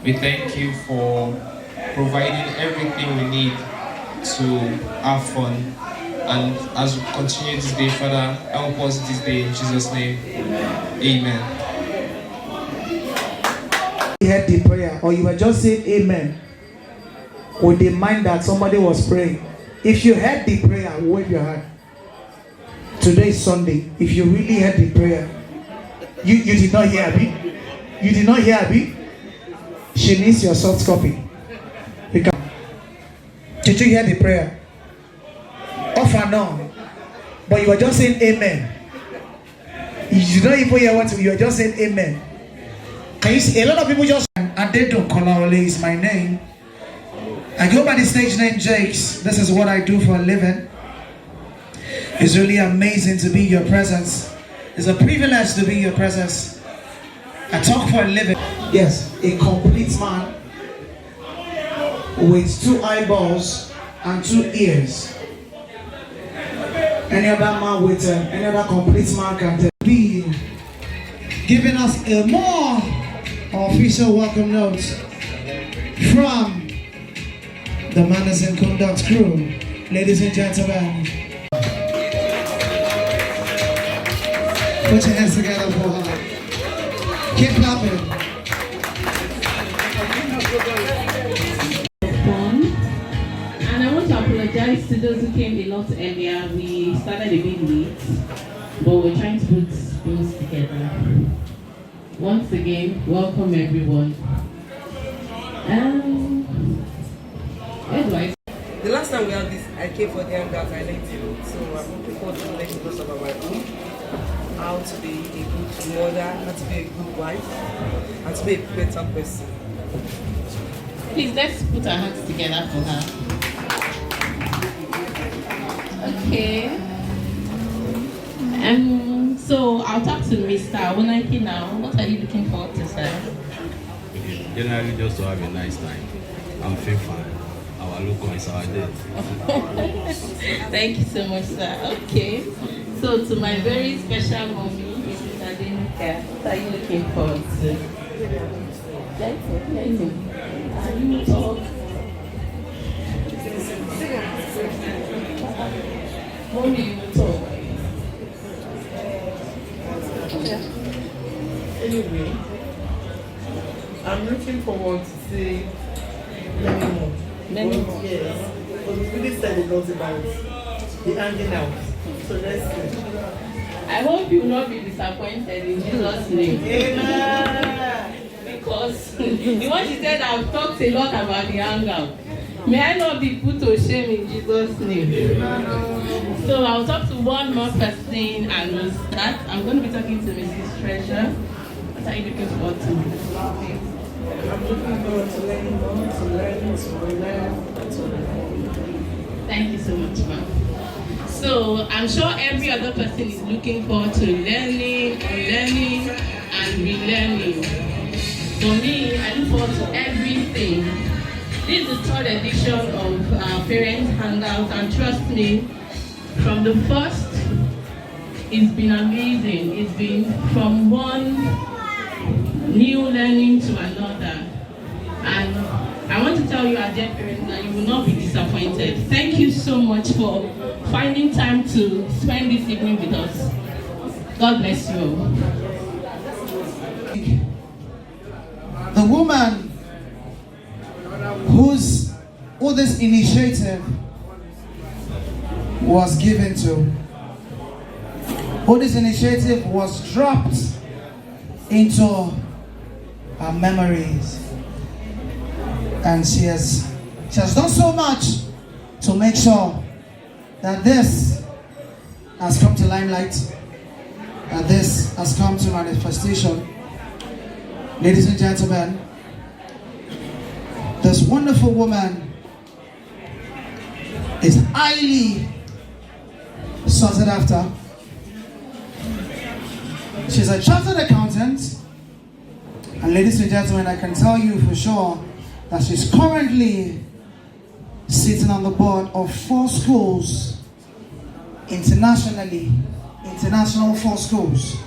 We thank you for providing everything we need to have fun. And as we continue this day, Father, help us this day in Jesus' name. Amen. You heard the prayer, or you were just saying amen with the mind that somebody was praying. If you heard the prayer, wave your hand. Today is Sunday. If you really heard the prayer, you did not hear Abby. You did not hear Abby. She needs your soft copy. Did you hear the prayer? Off and on. But you were just saying amen. You don't even hear what you were just saying amen. Can you see? A lot of people just and they don't call out is my name. I go by the stage name Jakes. This is what I do for a living. It's really amazing to be in your presence. It's a privilege to be in your presence. I talk for a living. Yes, a complete man with 2 eyeballs and 2 ears. Any other man with any other complete man can be giving us a more official welcome note from the Manners and Conduct crew. Ladies and gentlemen, put your hands together for her. Keep clapping. And I want to apologize to those who came a lot earlier. We started a bit late, but we're trying to put things together. Once again, welcome everyone. The last time we had this, I came for the Hangout, I let you. So I'm looking forward to learning most about my own. How to be a good mother, how to be a good wife, and to be a better person. Please, let's put our hands together for her. Okay. So I'll talk to Mr. Awonaki now. What are you looking forward to, sir? Generally, just to have a nice time. I'm fine. Our local is our date. Thank you so much, sir. Okay. So to my very special mommy, Mrs. Adenika, what are you looking forward to? That's okay. Are you talk? Mommy, you talk. Anyway, I'm looking forward to see many more. Many more. Yes. But we really said a lot about the hanging out. So let's see. I hope you will not be disappointed in Jesus' name. Amen. Because the one she said, I've talked a lot about the hangout. May I not be put to shame in Jesus' name. So I'll talk to one more person and we'll start. I'm going to be talking to Mrs. Treasure. What are you looking forward to? I'm looking forward to learning more, to learn. Thank you so much, ma'am. So I'm sure every other person is looking forward to learning, unlearning, and relearning. For me, I look forward to everything. This is the 3rd edition of our Parents Hangout, and trust me, from the first, it's been amazing. It's been from one new learning to another. And I want to tell you, our dear parents, that you will not be disappointed. Thank you so much for finding time to spend this evening with us. God bless you all. The woman who this initiative was given to, who this initiative was dropped into her memories, and she has done so much to make sure that this has come to limelight, that this has come to manifestation. Ladies and gentlemen, this wonderful woman is highly sought after. She's a chartered accountant, and ladies and gentlemen, I can tell you for sure that she's currently sitting on the board of 4 schools internationally, international 4 schools.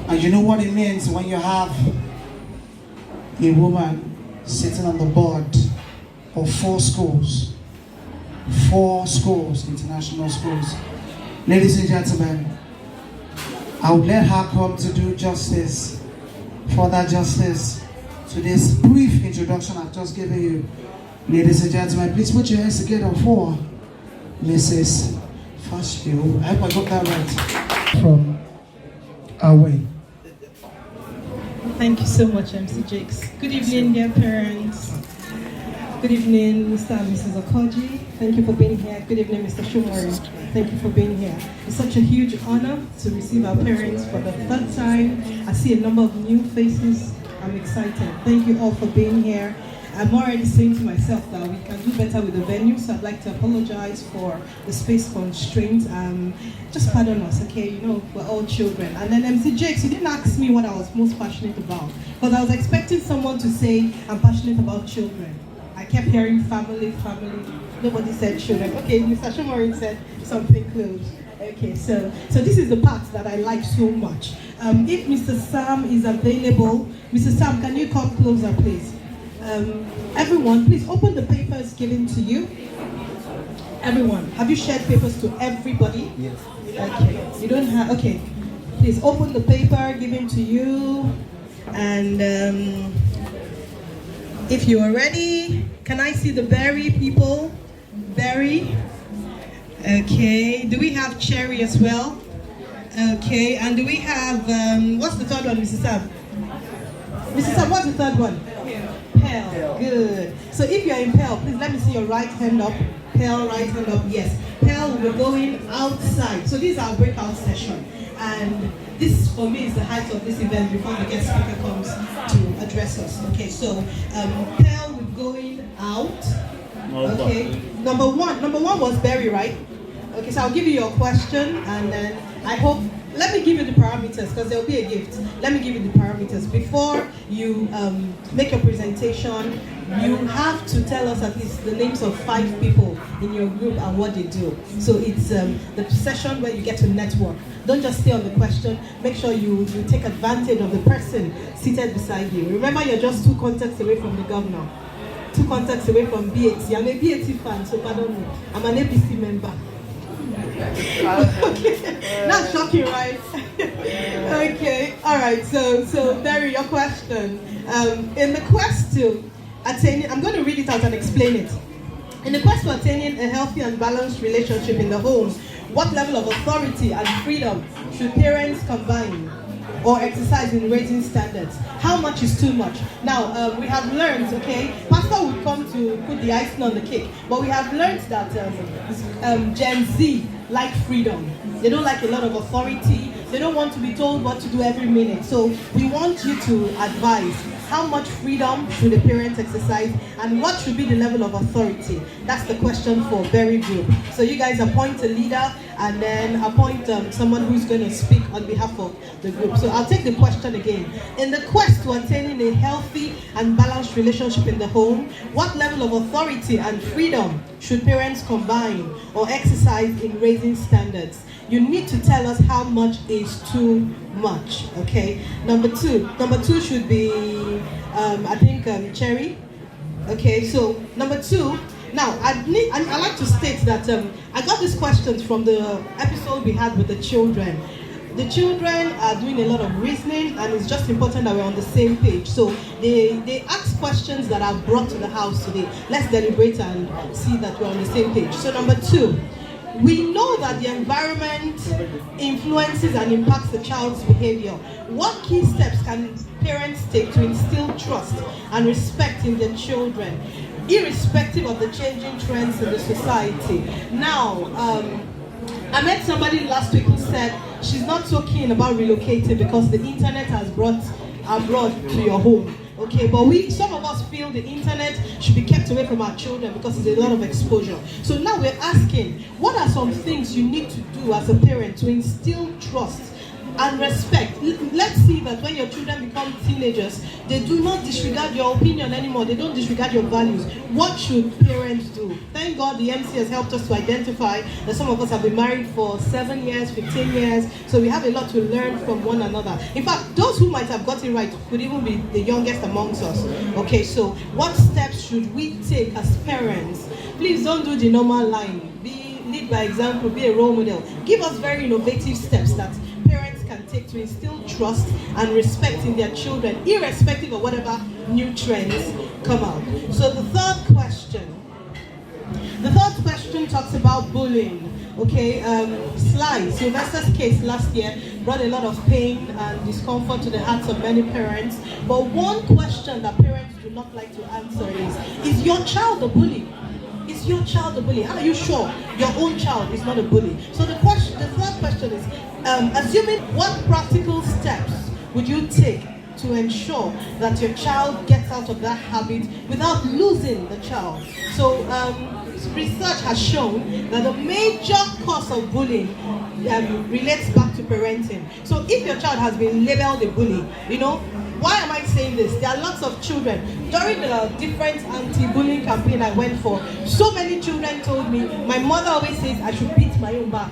And you know what it means when you have a woman sitting on the board of 4 schools. 4 schools, international schools. Ladies and gentlemen, I would let her come to do justice, further justice to this brief introduction I've just given you. Ladies and gentlemen, please put your hands together for Mrs. Fashio. I hope I got that right. From Away. Thank you so much, MC Jakes. Good evening, dear parents. Good evening, Mr. and Mrs. Okoji. Thank you for being here. Good evening, Mr. Shumori. Thank you for being here. It's such a huge honor to receive our parents for the 3rd time. I see a number of new faces. I'm excited. Thank you all for being here. I'm already saying to myself that we can do better with the venue, so I'd like to apologize for the space constraints. Just pardon us, okay? You know, we're all children. And then MC Jakes, you didn't ask me what I was most passionate about, because I was expecting someone to say, I'm passionate about children. I kept hearing family. Nobody said children. Okay, Mr. Shumori said something close. Okay, so this is the part that I like so much. If Mr. Sam is available, Mr. Sam, can you come closer, please? Everyone, please open the papers given to you. Everyone, have you shared papers to everybody? Yes. Okay, you don't have, okay. Please open the paper given to you. And if you are ready, can I see the berry people? Berry. Okay, do we have cherry as well? Okay, and do we have, what's the 3rd one, Mrs. Sam? Mrs. Sam, what's the 3rd one? Pearl, good. So if you're in Pearl, please let me see your right hand up. Pearl, right hand up, yes. Pearl will be going outside. So this is our breakout session. And this, for me, is the height of this event before the guest speaker comes to address us. Okay, so Pearl will be going out. Okay, number one was Berry, right? Okay, so I'll give you your question, and then I hope, let me give you the parameters, because there'll be a gift. Let me give you the parameters. Before you make your presentation, you have to tell us at least the names of 5 people in your group and what they do. So it's the session where you get to network. Don't just stay on the question. Make sure you take advantage of the person seated beside you. Remember, you're just 2 contacts away from the governor. 2 contacts away from BAT. I'm a BAT fan, so pardon me. I'm an APC member. Okay, not shocking, right? Okay, all right. So Barry, your question. In the quest to attaining, I'm going to read it out and explain it. In the quest to attaining a healthy and balanced relationship in the home, what level of authority and freedom should parents combine or exercise in raising standards? How much is too much? Now, we have learned, okay, Pastor would come to put the icing on the cake, but we have learned that Gen Z like freedom. They don't like a lot of authority. They don't want to be told what to do every minute. So we want you to advise how much freedom should a parent exercise and what should be the level of authority. That's the question for Berry Group. So you guys appoint a leader and then appoint someone who's going to speak on behalf of the group. So I'll take the question again. In the quest to attaining a healthy and balanced relationship in the home, what level of authority and freedom should parents combine or exercise in raising standards? You need to tell us how much is too much, okay? Number two should be, I think, Cherry. Okay, so number 2, now I like to state that I got these questions from the episode we had with the children. The children are doing a lot of reasoning, and it's just important that we're on the same page. So they ask questions that are brought to the house today. Let's deliberate and see that we're on the same page. So number 2, we know that the environment influences and impacts the child's behavior. What key steps can parents take to instill trust and respect in their children, irrespective of the changing trends in the society? Now, I met somebody last week who said she's not so keen about relocating because the internet has brought abroad to your home. Okay, but some of us feel the internet should be kept away from our children because there's a lot of exposure. So now we're asking, what are some things you need to do as a parent to instill trust and respect. Let's see that when your children become teenagers, they do not disregard your opinion anymore. They don't disregard your values. What should parents do? Thank God the MC has helped us to identify that some of us have been married for 7 years, 15 years, so we have a lot to learn from one another. In fact, those who might have got it right could even be the youngest amongst us. Okay, so what steps should we take as parents? Please don't do the normal line. Lead by example, be a role model. Give us very innovative steps that parents can take to instill trust and respect in their children, irrespective of whatever new trends come out. So the third question talks about bullying. Okay, Sylvester's case last year brought a lot of pain and discomfort to the hearts of many parents. But one question that parents do not like to answer is your child a bully? Is your child a bully? How are you sure your own child is not a bully? So the third question is, assuming, what practical steps would you take to ensure that your child gets out of that habit without losing the child? So research has shown that the major cause of bullying relates back to parenting. So if your child has been labeled a bully, why am I saying this? There are lots of children. During the different anti-bullying campaign I went for, so many children told me, my mother always says I should beat my own back.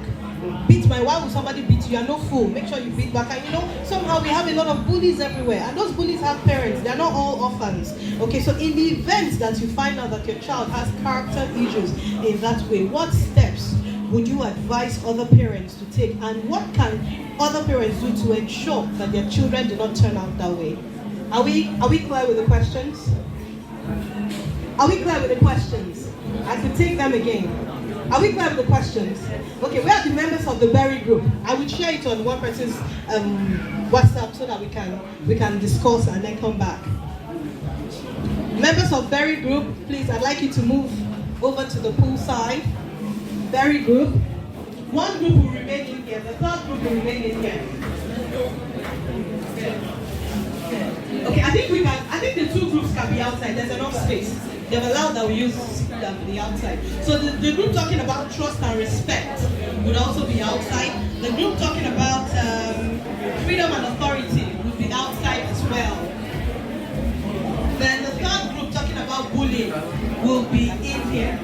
Why would somebody beat you? You're no fool. Make sure you beat back. And somehow we have a lot of bullies everywhere. And those bullies have parents. They're not all orphans. Okay, so in the event that you find out that your child has character issues in that way, what steps would you advise other parents to take, and what can other parents do to ensure that their children do not turn out that way? Are we clear with the questions? Are we clear with the questions? I could take them again. Are we clear with the questions? Okay, we are the members of the Berry group. I will share it on one person's WhatsApp so that we can discuss and then come back. Members of Berry group, please, I'd like you to move over to the pool side. Berry group. One group will remain in here. The third group will remain in here. Okay, I think the two groups can be outside. There's enough space. They've allowed that we use the outside. So the group talking about trust and respect would also be outside. The group talking about freedom and authority would be outside as well. Then the third group talking about bullying will be in here.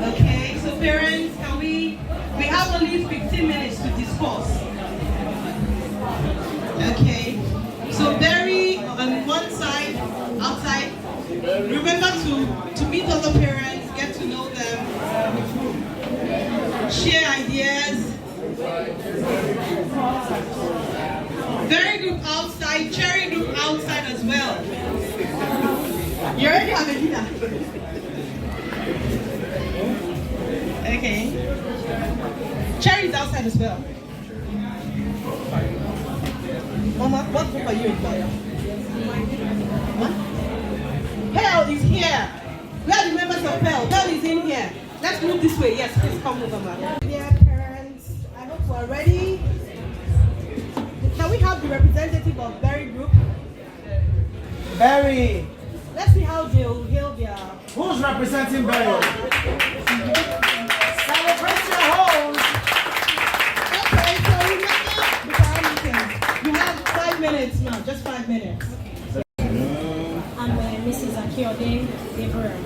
Okay, so parents, we have only 15 minutes to discuss. Okay, so Berry on one side, outside. Remember to meet other parents, get to know them, share ideas. Berry group outside, Cherry group outside as well. You already have a dinner. Okay. Cherry is outside as well. Mama, what group are you in? What? Pearl is here. Where are the members of Pearl? Pearl is in here. Let's move this way. Yes, please come over, ma'am. Dear parents, I hope we're ready. Can we have the representative of Berry Group? Berry. Let's see how they'll hail their... Who's representing Berry? Celebrate your homes. Okay, so remember the parameters. You have 5 minutes now, just 5 minutes. I'm Mrs. Akiode Gabriel.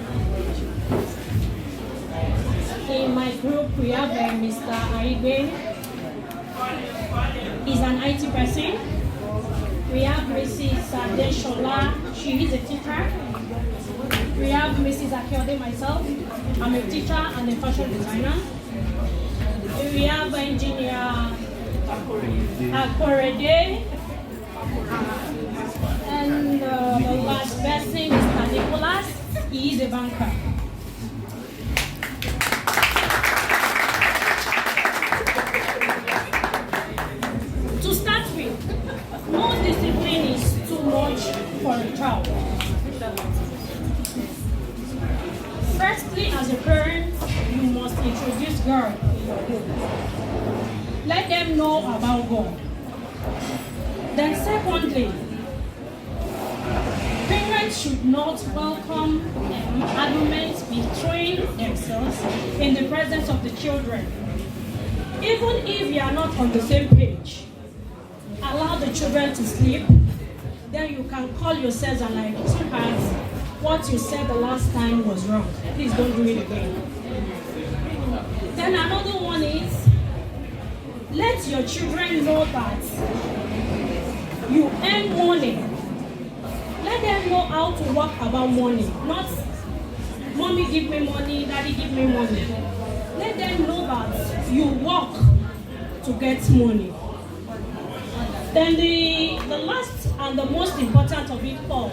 In my group, we have Mr. Aribe. He's an IT person. We have Mrs. Deshola. She is a teacher. We have Mrs. Akiode, myself. I'm a teacher and a fashion designer. We have engineer Akorede. And the last person is Mr. Nicholas. He is a banker. To start with, no discipline is too much for a child. Firstly, as a parent, you must introduce God in your home. Let them know about God. Then secondly, parents should not welcome arguments between themselves in the presence of the children. Even if you are not on the same page, allow the children to sleep. Then you can call yourselves and like, sweetheart, what you said the last time was wrong. Please don't do it again. Then another one is, let your children know that you earn money. Let them know how to work about money. Not, mommy give me money, daddy give me money. Let them know that you work to get money. Then the last and the most important of it all.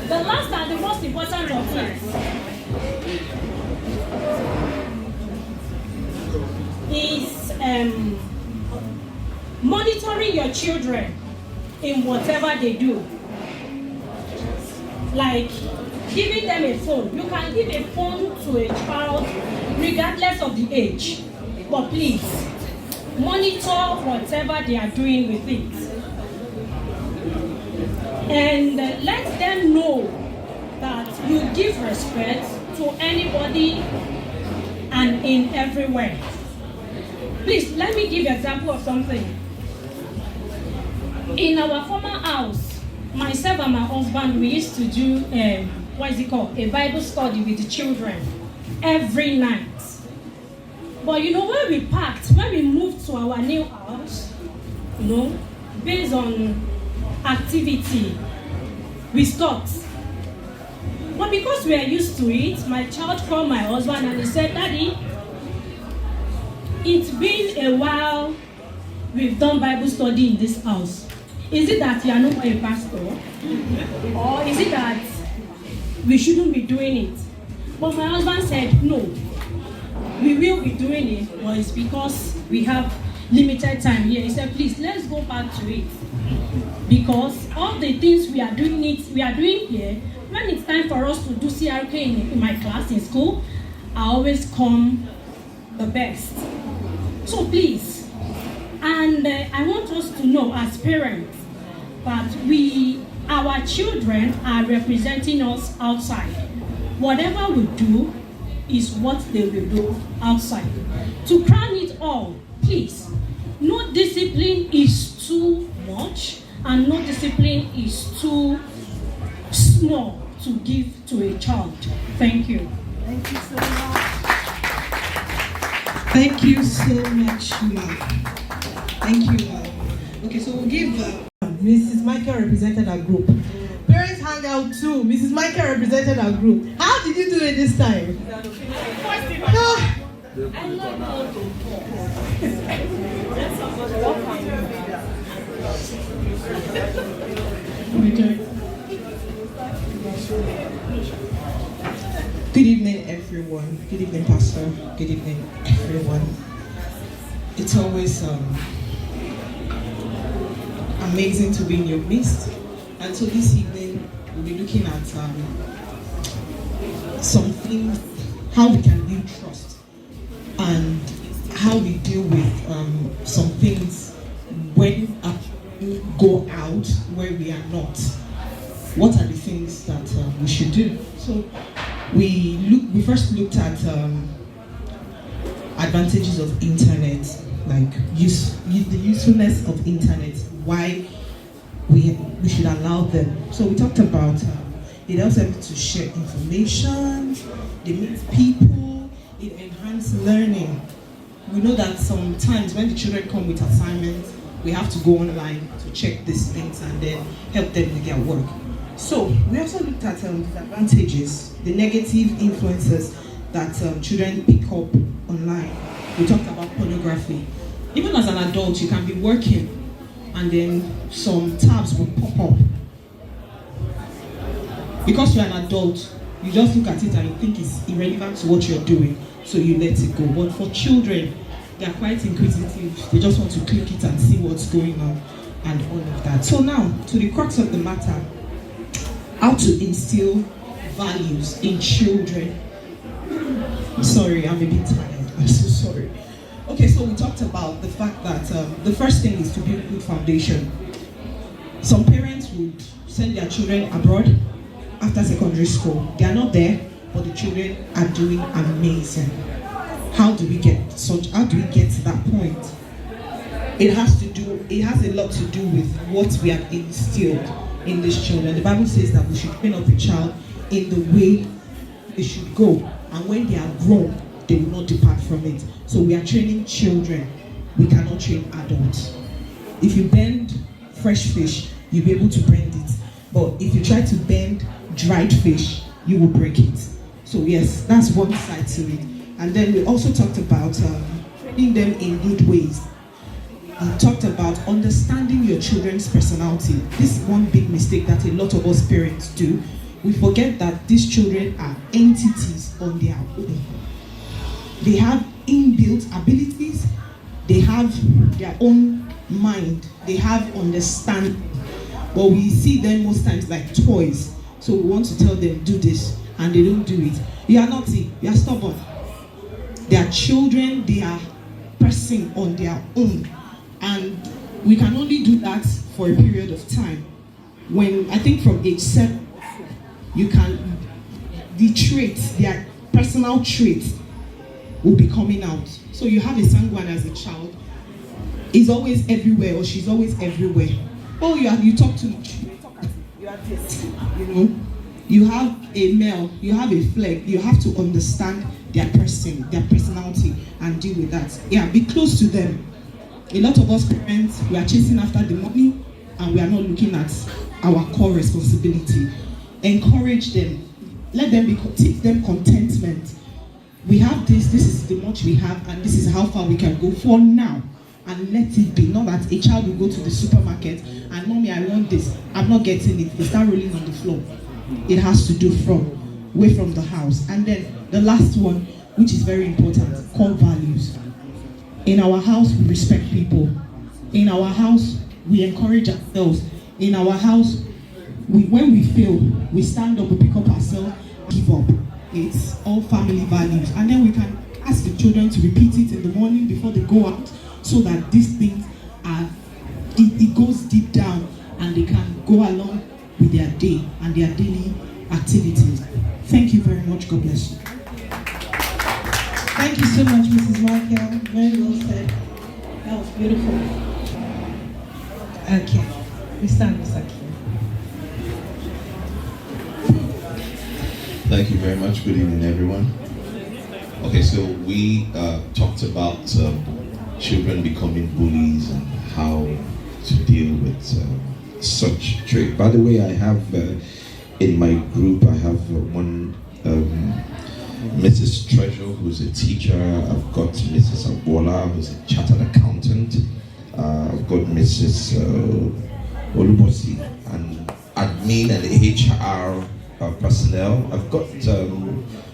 The last and the most important of it is monitoring your children in whatever they do. Like giving them a phone. You can give a phone to a child regardless of the age. But please, monitor whatever they are doing with it. And let them know that you give respect to anybody and in everywhere. Please, let me give an example of something. In our former house, myself and my husband, we used to do, a Bible study with the children every night. But you know, when we moved to our new house, based on activity, we stopped. But because we are used to it, my child called my husband and he said, Daddy, it's been a while we've done Bible study in this house. Is it that you are not a pastor? Or is it that we shouldn't be doing it? But my husband said, no, we will be doing it, but it's because we have limited time here. He said, please, let's go back to it. Because all the things we are doing here, when it's time for us to do CRK in my class in school, I always come the best. So please, and I want us to know as parents that our children are representing us outside. Whatever we do is what they will do outside. To crown it all, please, no discipline is too much and no discipline is too small to give to a child. Thank you. Thank you so much. Thank you so much, ma'am. Thank you. Okay, so we'll give Mrs. Michael represented our group. Parents Hangout too. Mrs. Michael represented our group. How did you do it this time? Good evening, everyone. Good evening, Pastor. Good evening, everyone. It's always amazing to be in your midst. And so this evening, we'll be looking at some things, how we can build trust, and how we deal with some things when we go out where we are not. What are the things that we should do? So we first looked at advantages of internet, like the usefulness of internet, why we should allow them. So we talked about it helps them to share information, they meet people, it enhances learning. We know that sometimes when the children come with assignments, we have to go online to check these things and then help them with their work. So we also looked at disadvantages, the negative influences that children pick up online. We talked about pornography. Even as an adult, you can be working and then some tabs will pop up. Because you're an adult, you just look at it and you think it's irrelevant to what you're doing, so you let it go. But for children, they're quite inquisitive. They just want to click it and see what's going on and all of that. So now, to the crux of the matter, how to instill values in children. Sorry, I'm a bit tired. I'm so sorry. Okay, so we talked about the fact that the first thing is to build good foundation. Some parents would send their children abroad after secondary school. They are not there, but the children are doing amazing. How do we get to that point? It has a lot to do with what we have instilled in these children. The Bible says that we should train up a child in the way they should go, and when they are grown, they will not depart from it. So we are training children. We cannot train adults. If you bend fresh fish, you'll be able to bend it. But if you try to bend dried fish, you will break it. So yes, that's one side to it. And then we also talked about training them in good ways. We talked about understanding your children's personality. This is one big mistake that a lot of us parents do. We forget that these children are entities on their own. They have inbuilt abilities. They have their own mind. They have understanding. But we see them most times like toys. So we want to tell them, do this, and they don't do it. You are naughty, you are stubborn. They are children, they are pressing on their own. And we can only do that for a period of time. When, I think from age 7, the traits, their personal traits will be coming out. So you have a sanguine as a child, is always everywhere, or she's always everywhere. Oh, you talk too much. You are this, you know. You have a male, you have a flag. You have to understand their person, their personality, and deal with that. Yeah, be close to them. A lot of us parents, we are chasing after the money, and we are not looking at our core responsibility. Encourage them. Let them teach them contentment. We have this is the much we have, and this is how far we can go for now. And let it be. Not that a child will go to the supermarket and, mommy, I want this. I'm not getting it. They start rolling on the floor. It has to do away from the house. And then the last one, which is very important, core values. In our house, we respect people. In our house, we encourage ourselves. In our house, when we fail, we stand up, we pick up ourselves, give up. It's all family values. And then we can ask the children to repeat it in the morning before they go out, so that these things it goes deep down, and they can go along with their day and their daily activities. Thank you very much. God bless you. Thank you so much, Mrs. Michael. Very well said. That was beautiful. Okay, we stand, Mr. King. Thank you very much. Good evening, everyone. Okay, so we talked about children becoming bullies and how to deal with such trait. By the way, I have in my group, I have one Mrs. Treasure, who's a teacher. I've got Mrs. Agbola, who's a chartered accountant. I've got Mrs. Olubosi, an admin and HR personnel. I've got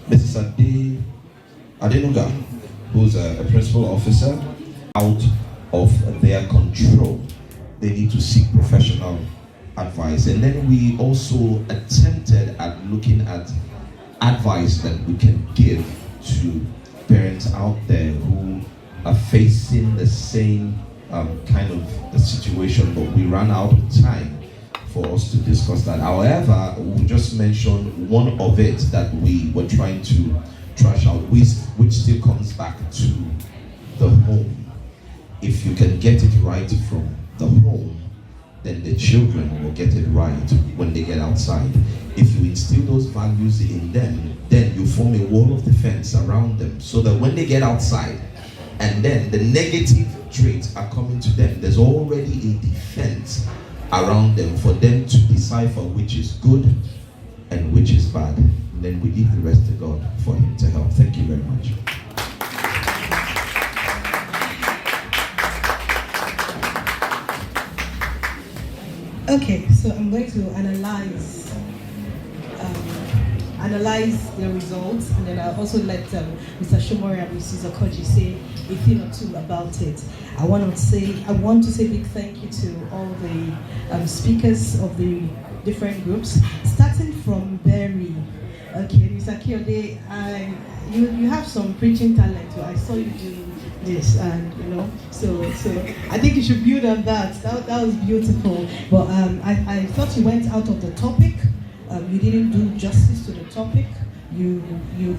Mrs. Adenuga, who's a principal officer. Out of their control, they need to seek professional advice. And then we also attempted at looking at advice that we can give to parents out there who are facing the same kind of a situation, but we ran out of time for us to discuss that. However, we'll just mention one of it that we were trying to trash out, which still comes back to the home. If you can get it right from the home, then the children will get it right when they get outside. If you instill those values in them, then you form a wall of defense around them, so that when they get outside and then the negative traits are coming to them, there's already a defense around them for them to decipher which is good and which is bad. And then we leave the rest to God for Him to help. Thank you very much. Okay, so I'm going to analyze the results, and then I'll also let Mr. Shomori and Mrs. Okoji say a thing or two about it. I want to say big thank you to all the speakers of the different groups, starting from Berry. Okay, Mr. Kiode, you have some preaching talent. I saw you do this, and so I think you should build on that. That was beautiful. But I thought you went out of the topic you didn't do justice to the topic. You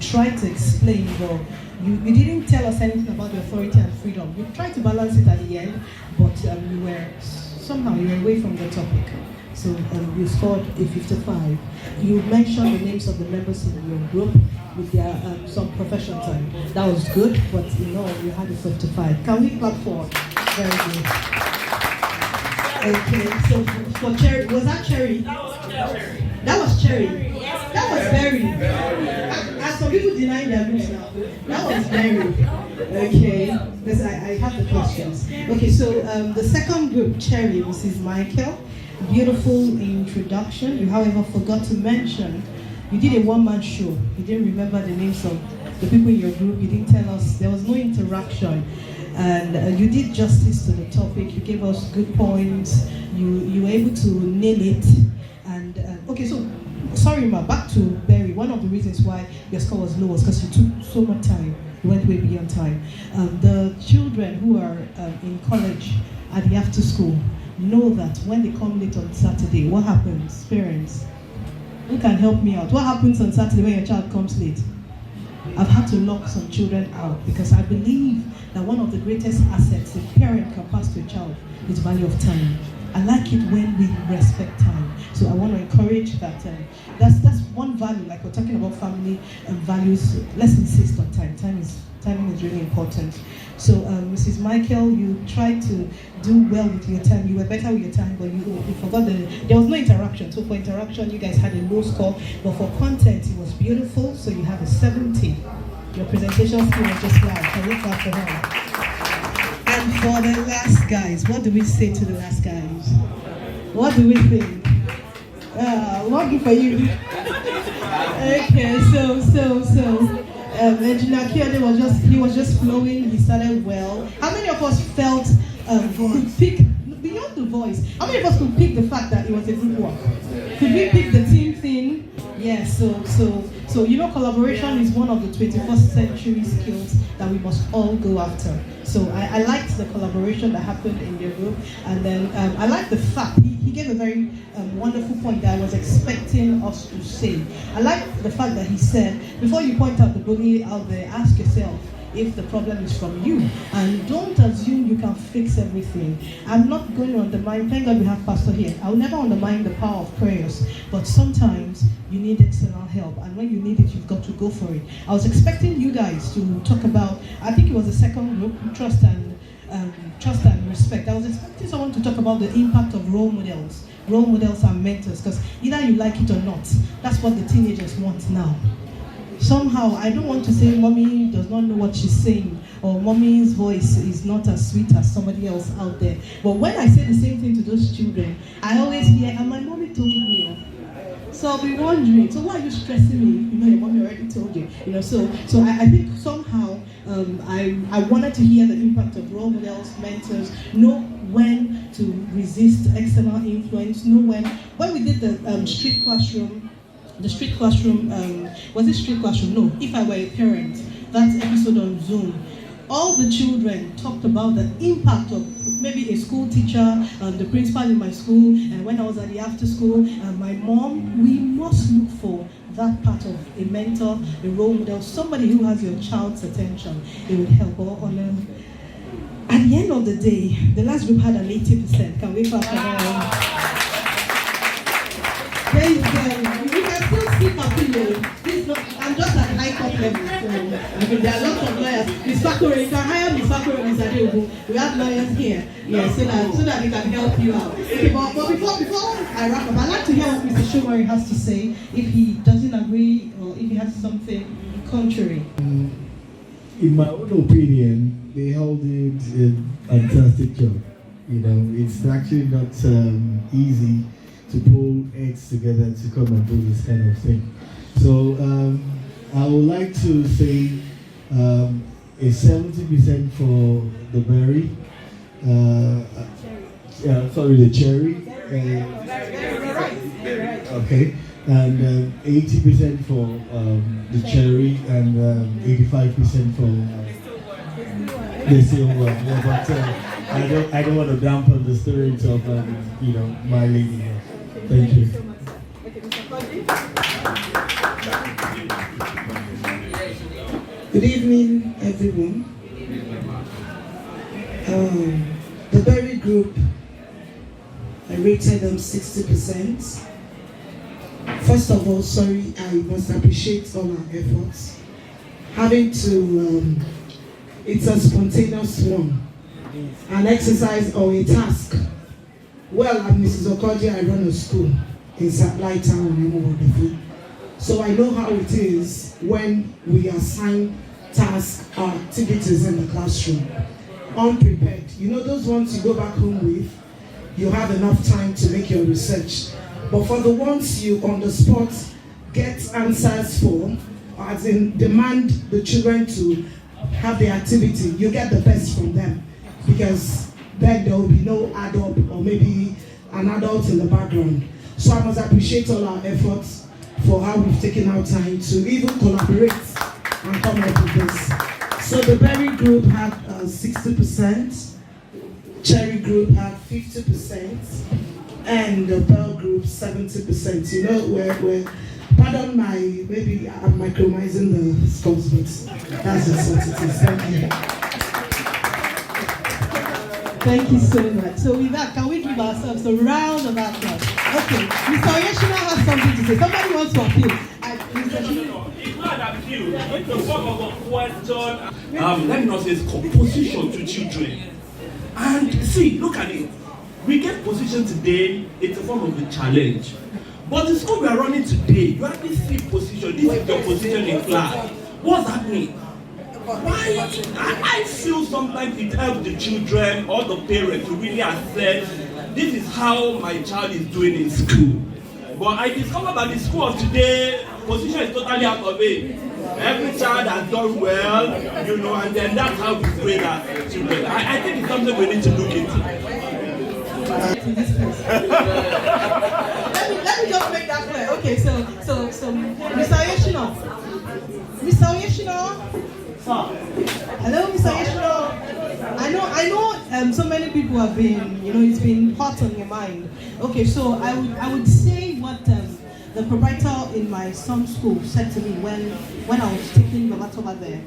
tried to explain, but you didn't tell us anything about the authority and freedom. You tried to balance it at the end, but you were away from the topic. So you scored a 55. You mentioned the names of the members in your group with their some professional time. That was good, but you had a 55. Can we clap for? Very good. Okay, so for Cherry, was that Cherry? That was Cherry. That was Berry. As some people deny their groups now. That was Berry. Okay, because I have the questions. Okay, so the second group, Cherry, Mrs. Michael. Beautiful introduction. You, however, forgot to mention you did a one-man show. You didn't remember the names of the people in your group. You didn't tell us. There was no interaction, and you did justice to the topic. You gave us good points. You were able to nail it. And okay, so sorry, ma. Back to Berry. One of the reasons why your score was low was because you took so much time. You went way beyond time. The children who are in college at the after school know that when they come late on Saturday, what happens? Parents, who can help me out? What happens on Saturday when your child comes late? I've had to lock some children out because I believe that one of the greatest assets a parent can pass to a child is value of time. I like it when we respect time. So I want to encourage that. That's one value, like we're talking about family and values. Let's insist on time. Timing is really important. So Mrs. Michael, you tried to do well with your time. You were better with your time, but you forgot there was no interaction. So for interaction, you guys had a low score. But for content, it was beautiful. So you have a 70. Your presentation skill was just wow. Can we clap for her? And for the last guys, what do we say to the last guys? What do we think? Lucky for you. Okay, so Engineer Kiode was just flowing. He started well. How many of us felt could pick beyond the voice? How many of us could pick the fact that it was a group work? Could we pick the team thing? Yes. So collaboration is one of the 21st century skills that we must all go after. So I liked the collaboration that happened in your group, and then I liked the fact he gave a very wonderful point that I was expecting us to say. I liked the fact that he said, before you point out the bully out there, ask yourself if the problem is from you, and don't assume you can fix everything. I'm not going to undermine, thank God we have Pastor here. I'll never undermine the power of prayers, but sometimes you need external help, and when you need it, you've got to go for it. I was expecting you guys to talk about, I think it was the second group, trust and respect. I was expecting someone to talk about the impact of role models and mentors, because either you like it or not, that's what the teenagers want now. Somehow, I don't want to say mommy does not know what she's saying, or mommy's voice is not as sweet as somebody else out there. But when I say the same thing to those children, I always hear, and my mommy told me. So I'll be wondering, so why are you stressing me? Your mommy already told you. So I think somehow I wanted to hear the impact of role models, mentors, know when to resist external influence, know when we did the street classroom. The street classroom, was it street classroom? No, if I were a parent, that episode on Zoom, all the children talked about the impact of maybe a school teacher, the principal in my school, and when I was at the after school, my mom. We must look for that part of a mentor, a role model, somebody who has your child's attention. It would help. At the end of the day, the last group had an 80%. Can we clap for them? You can still speak opinion. I'm just at high court level. So, there are lots of lawyers. Ms. Fakore, you can hire Ms. Fakore and Ms. Adeogo. We have lawyers here. Yeah, so that they can help you out. Okay, but before I wrap up, I'd like to hear what Mr. Shomari has to say, if he doesn't agree or if he has something contrary. In my own opinion, they held it a fantastic job. It's actually not easy to pull heads together to come and do this kind of thing. So I would like to say a 70% for the berry, the cherry, okay, and 80% for the cherry, and 85% for the silver. But I don't want to dampen the spirit of my lady. Thank you. Good evening, everyone. The Berry Group, I rated them 60%. First of all, sorry, I must appreciate all our efforts. Having to, it's a spontaneous one, an exercise or a task. Well, I'm Mrs. Okoji, I run a school in Supply Town, so I know how it is when we assign tasks or activities in the classroom. Unprepared. You know those ones you go back home with, you have enough time to make your research. But for the ones you on the spot get answers for, as in demand the children to have the activity, you get the best from them. Because then there will be no adult or maybe an adult in the background. So I must appreciate all our efforts for how we've taken our time to even collaborate and come up with this. So the Berry Group had 60%, Cherry Group had 50%, and the Pearl Group 70%. You know, we're pardon my, maybe I'm micromanaging the scores, but that's just what it is. Thank you. Thank you so much. So with that, can we give ourselves a round of applause? Okay, Mr. Oyeshina has something to say. Somebody wants to appeal. It's not an appeal. It's a form of a question. Let me not say it's composition to children. And see, look at it. We get position today, it's a form of a challenge. But the school we are running today, you have this see position, this is your position in class. What's happening? Why? I feel sometimes it helps the children or the parents to really assess this is how my child is doing in school. But I discovered that the school of today, position is totally out of it. Every child has done well, you know, and then that's how we grade our children. I think it's something we need to look into. Let me just make that clear. Okay, so Mr. Oyeshina. Mr. Oyeshina. Hello, Mr. Oyeshina. I know so many people have been, you know, it's been hot on your mind. Okay, so I would say what the proprietor in my son's school said to me when I was taking the matter over there.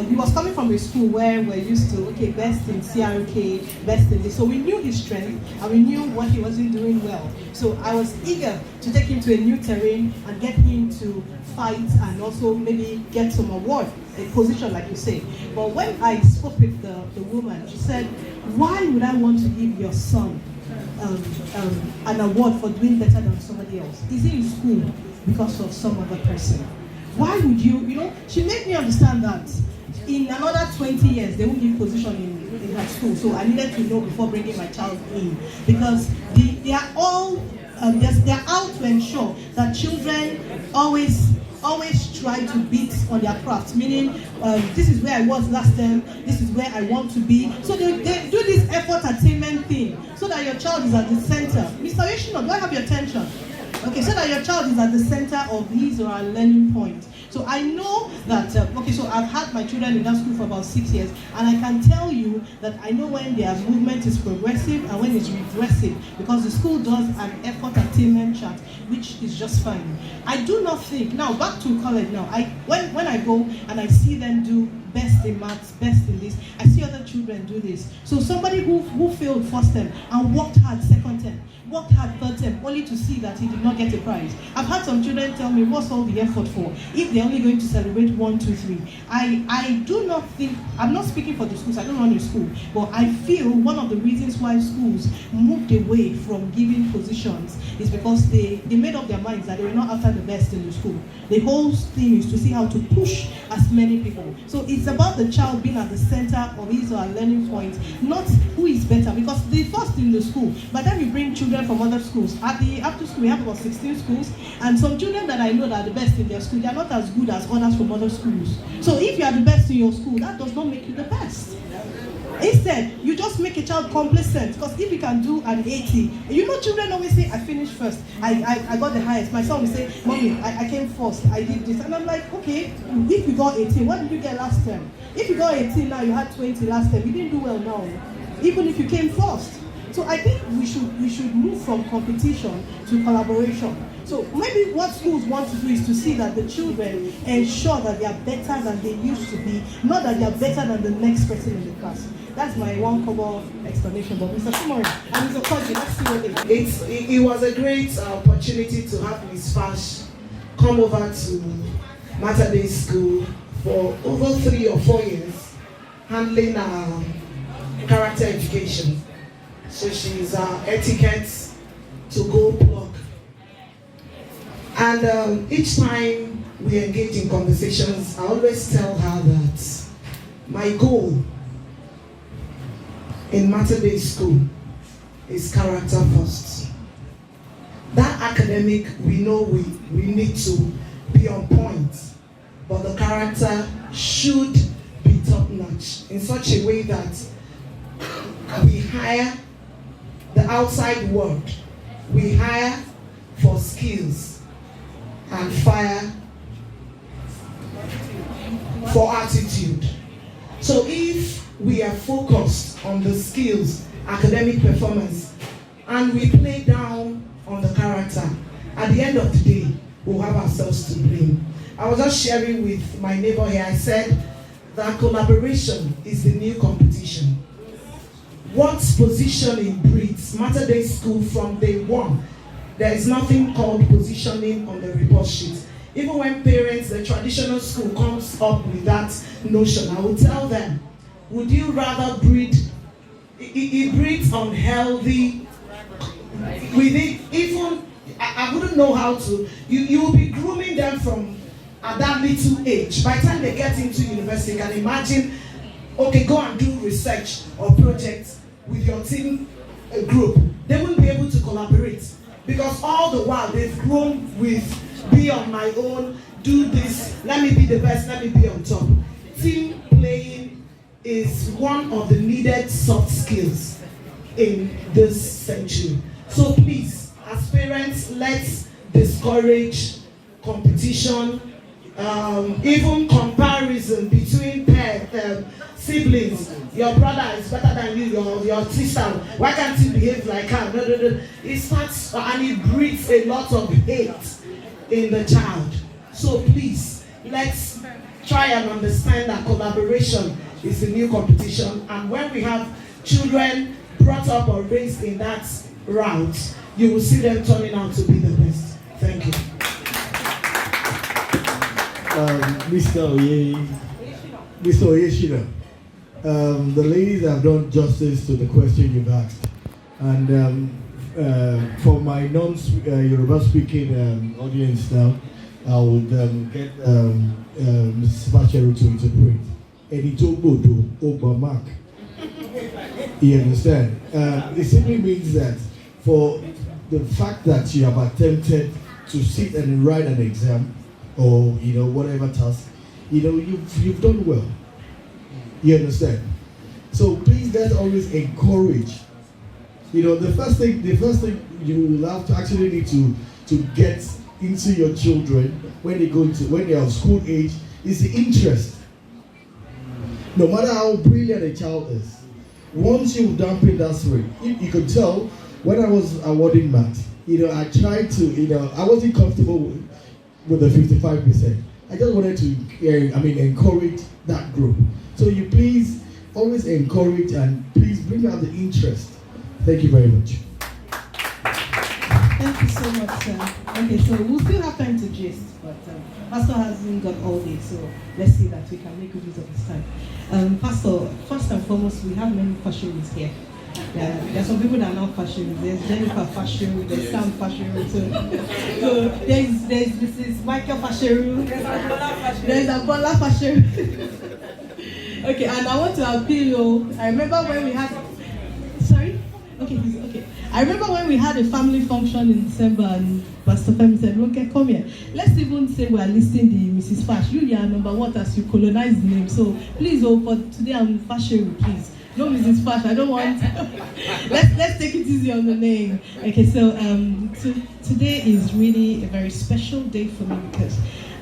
He was coming from a school where we're used to, okay, best in CRK, best in this. So we knew his strength and we knew what he wasn't doing well. So I was eager to take him to a new terrain and get him to fight and also maybe get some award, a position like you say. But when I spoke with the woman, she said, why would I want to give your son an award for doing better than somebody else? Is he in school because of some other person? Why would you know, she made me understand that in another 20 years, they won't give position in her school. So I needed to know before bringing my child in. Because they are all, they're out to ensure that children always try to beat on their craft. Meaning, this is where I was last term, this is where I want to be. So they do this effort attainment thing so that your child is at the center. Mr. Oyeshina, do I have your attention? Okay, so that your child is at the center of his or her learning point. So I know that, okay, so I've had my children in that school for about 6 years, and I can tell you that I know when their movement is progressive and when it's regressive, because the school does an effort attainment chart, which is just fine. I do not think, now back to college now, when I go and I see them do best in maths, best in this, I see other children do this. So somebody who failed first term and worked hard second term, worked hard third term, only to see that he did not get a prize. I've had some children tell me, what's all the effort for if they're only going to celebrate 1, 2, 3? I do not think, I'm not speaking for the schools, I don't run a school, but I feel one of the reasons why schools moved away from giving positions is because they made up their minds that they were not after the best in the school. The whole thing is to see how to push as many people. So it's about the child being at the center of his or her learning point, not who is better, because the first in the school, by the time you bring children from other schools, at the after school we have about 16 schools, and some children that I know that are the best in their school, they are not as good as others from other schools. So if you are the best in your school, that does not make you the best. Instead, you just make a child complacent, because if you can do an 80, you know children always say, I finished first, I got the highest. My son will say, Mommy, I came first, I did this. And I'm like, okay, if you got 18, what did you get last term? If you got 18 now, you had 20 last term, you didn't do well now, even if you came first. So I think we should move from competition to collaboration. So maybe what schools want to do is to see that the children ensure that they are better than they used to be, not that they are better than the next person in the class. That's my one common explanation. But Mr. Shumori and Mr. Koji, let's see what they do. It was a great opportunity to have Ms. Fash come over to Mater Day School for over 3 or 4 years, handling character education. So she's our etiquette to go plug. And each time we engage in conversations, I always tell her that my goal in Mater Day School is character first. That academic, we know we need to be on point, but the character should be top notch in such a way that we hire the outside world, we hire for skills and fire for attitude. So if we are focused on the skills, academic performance, and we play down on the character, at the end of the day, we'll have ourselves to blame. I was just sharing with my neighbor here, I said that collaboration is the new competition. What positioning breeds Mater Day School from day one? There is nothing called positioning on the report sheet. Even when parents, the traditional school comes up with that notion, I will tell them, would you rather breed, it breeds unhealthy, with it, even, I wouldn't know how to, you will be grooming them from at that little age. By the time they get into university, you can imagine, okay, go and do research or projects with your team group. They won't be able to collaborate because all the while they've grown with be on my own, do this, let me be the best, let me be on top. Team playing is one of the needed soft skills in this century. So please, as parents, let's discourage competition, even comparison between siblings. Your brother is better than you, your sister, why can't you behave like her? No. It starts and it breeds a lot of hate in the child. So please, let's try and understand that collaboration is the new competition. And when we have children brought up or raised in that route, you will see them turning out to be the best. Thank you. Mr. Oyeshina, the ladies have done justice to the question you've asked. And for my non-Yoruba speaking audience now, I would get Mrs. Bacheru to interpret. Editobodo Obamak. You understand? It simply means that for the fact that you have attempted to sit and write an exam or whatever task, you've done well. You understand? So please, let's always encourage. The first thing you will have to actually need to get into your children when they are of school age is the interest. No matter how brilliant a child is, once you dampen that spirit, you could tell when I was awarding math, I tried to, I wasn't comfortable with the 55%. I just wanted to, encourage that group. So you please always encourage and please bring out the interest. Thank you very much. Thank you so much, sir. Okay, so we'll still have time to gist, but Pastor hasn't got all day, so let's see that we can make good use of his time. Pastor, first and foremost, we have many fashions here. There are some people that are not fashion. There's Jennifer Fashion, there's Sam Fashion. So there's Mrs. Michael Fashion, there's Abola Fashion. Okay, and I want to appeal. I remember when we had. Sorry? Okay. I remember when we had a family function in December and Pastor Femi said, okay, come here. Let's even say we are listing the Mrs. Fash. You are number one as you colonize the name. So please, for today I'm Fashion, please. No Mrs. Fash, I don't want. let's take it easy on the name. Okay, so today is really a very special day for me because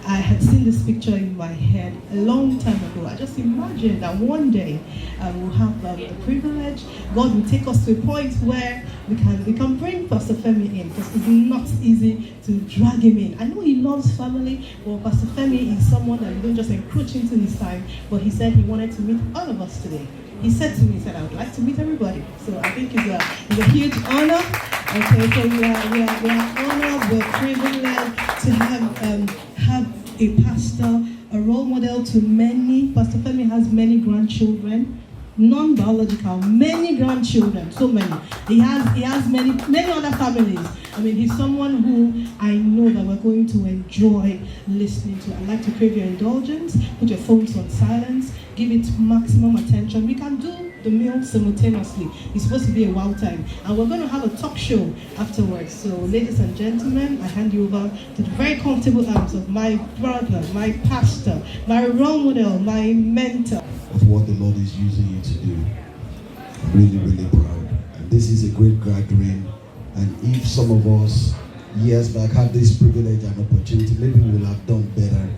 I had seen this picture in my head a long time ago. I just imagined that one day we'll have the privilege. God will take us to a point where we can bring Pastor Femi in, because it's not easy to drag him in. I know he loves family, but Pastor Femi is someone that you don't just encroach into his time. But he said he wanted to meet all of us today. He said to me, I would like to meet everybody. So I think it's a huge honor. Okay, so we are honored, we're privileged to have a pastor, a role model to many. Pastor Femi has many grandchildren, non-biological, many grandchildren, so many. He has many other families. I mean, he's someone who I know that we're going to enjoy listening to. I'd like to crave your indulgence. Put your phones on silence. Give it maximum attention. We can do the meal simultaneously. It's supposed to be a wow time. And we're going to have a talk show afterwards. So, ladies and gentlemen, I hand you over to the very comfortable arms of my brother, my pastor, my role model, my mentor. Of what the Lord is using you to do. I'm really, really proud. And this is a great gathering. And if some of us years back had this privilege and opportunity, maybe we will have done better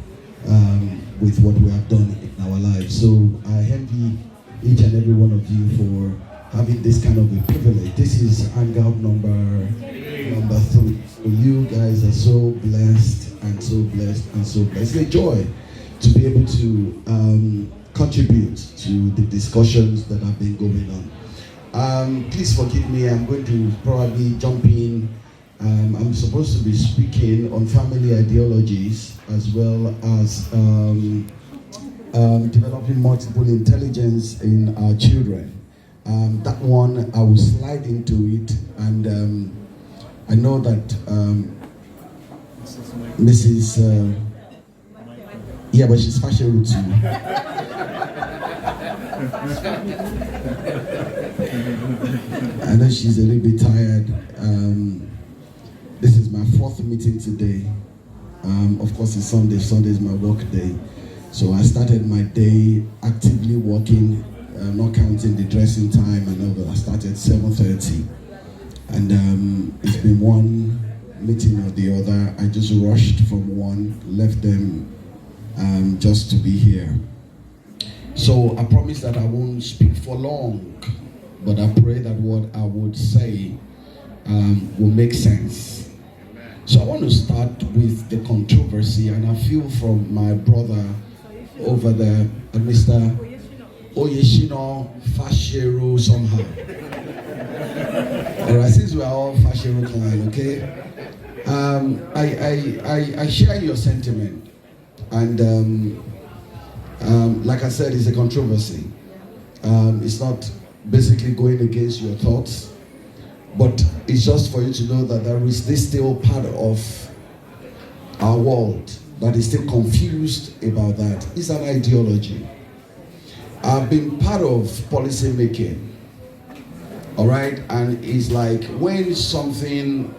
with what we have done in our lives. So I envy each and every one of you for having this kind of a privilege. This is Hangout number 3. So you guys are so blessed and so blessed and so blessed. It's a joy to be able to contribute to the discussions that have been going on. Please forgive me, I'm going to probably jump in. I'm supposed to be speaking on family ideologies as well as developing multiple intelligence in our children. That one, I will slide into it, and I know that Mrs. Yeah, but she's fashion too. I know she's a little bit tired. This is my 4th meeting today. Of course, it's Sunday. Sunday is my work day. So I started my day actively working, not counting the dressing time and all that. I started 7:30. And it's been one meeting or the other. I just rushed from one, left them just to be here. So I promise that I won't speak for long, but I pray that what I would say will make sense. So I want to start with the controversy, and I feel from my brother over there, Mr. Oyeshino Fasheru somehow. Alright, since we are all Fasheru clan, okay? I share your sentiment, and like I said, it's a controversy. It's not basically going against your thoughts, but it's just for you to know that there is this still part of our world that is still confused about that. It's an ideology. I've been part of policy making, all right, and it's like when something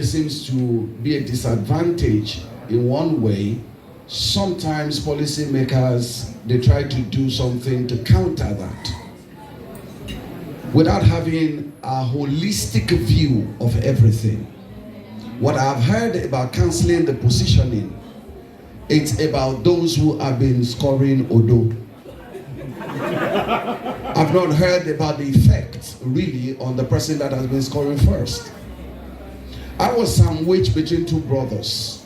seems to be a disadvantage in one way, sometimes policymakers, they try to do something to counter that without having a holistic view of everything. What I've heard about cancelling the positioning, it's about those who have been scoring Odo. I've not heard about the effect really on the person that has been scoring first. I was sandwiched between two brothers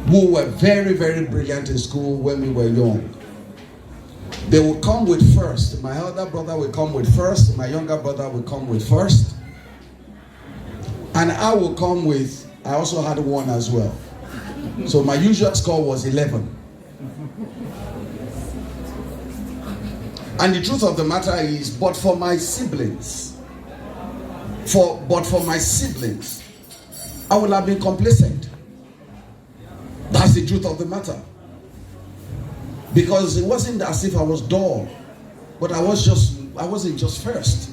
who were very, very brilliant in school when we were young. They would come with first. My elder brother would come with first. My younger brother would come with first. And I would come with, I also had one as well. So my usual score was 11. And the truth of the matter is, but for my siblings, I would have been complacent. That's the truth of the matter. Because it wasn't as if I was dull, but I wasn't just first.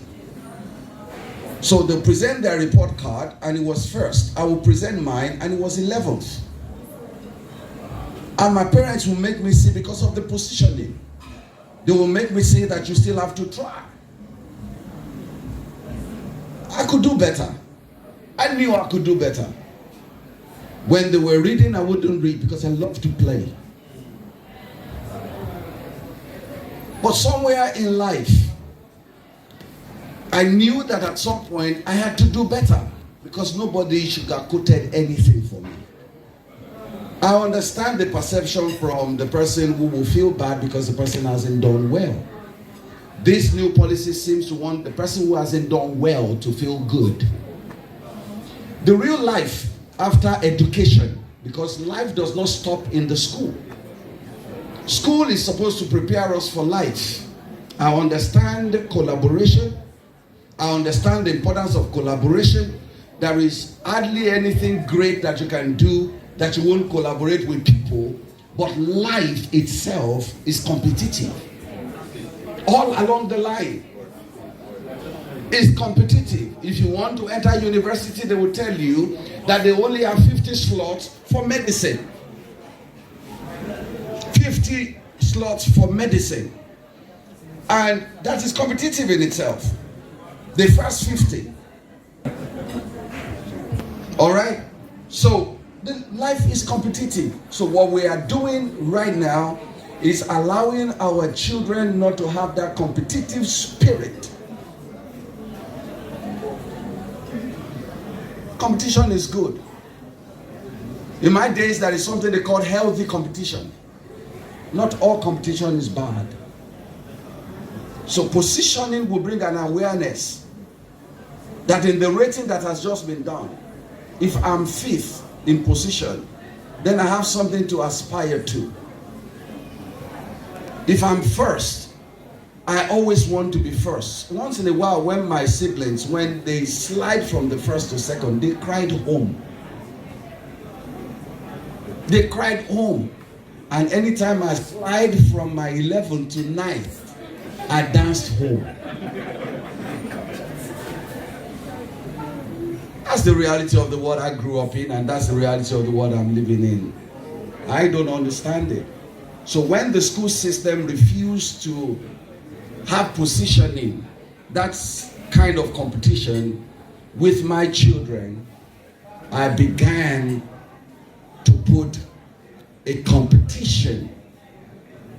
So they present their report card and it was first. I will present mine and it was 11th. And my parents will make me see, because of the positioning, they will make me say that you still have to try. I could do better. I knew I could do better. When they were reading, I wouldn't read because I love to play. But somewhere in life, I knew that at some point I had to do better because nobody sugarcoated anything for me. I understand the perception from the person who will feel bad because the person hasn't done well. This new policy seems to want the person who hasn't done well to feel good. The real life after education, because life does not stop in the school. School is supposed to prepare us for life. I understand collaboration. I understand the importance of collaboration. There is hardly anything great that you can do that you won't collaborate with people, but life itself is competitive. All along the line is competitive. If you want to enter university, they will tell you that they only have 50 slots for medicine. 50 slots for medicine. And that is competitive in itself. The first 50. All right? So, life is competitive. So what we are doing right now is allowing our children not to have that competitive spirit. Competition is good. In my days, there is something they call healthy competition. Not all competition is bad. So positioning will bring an awareness that in the rating that has just been done, if I'm fifth in position, then I have something to aspire to. If I'm first, I always want to be first. Once in a while, when my siblings, when they slide from the first to second, they cried home. They cried home. And anytime I slide from my 11th to 9th, I danced home. That's the reality of the world I grew up in, and that's the reality of the world I'm living in. I don't understand it. So when the school system refused to have positioning, that's kind of competition with my children, I began to put a competition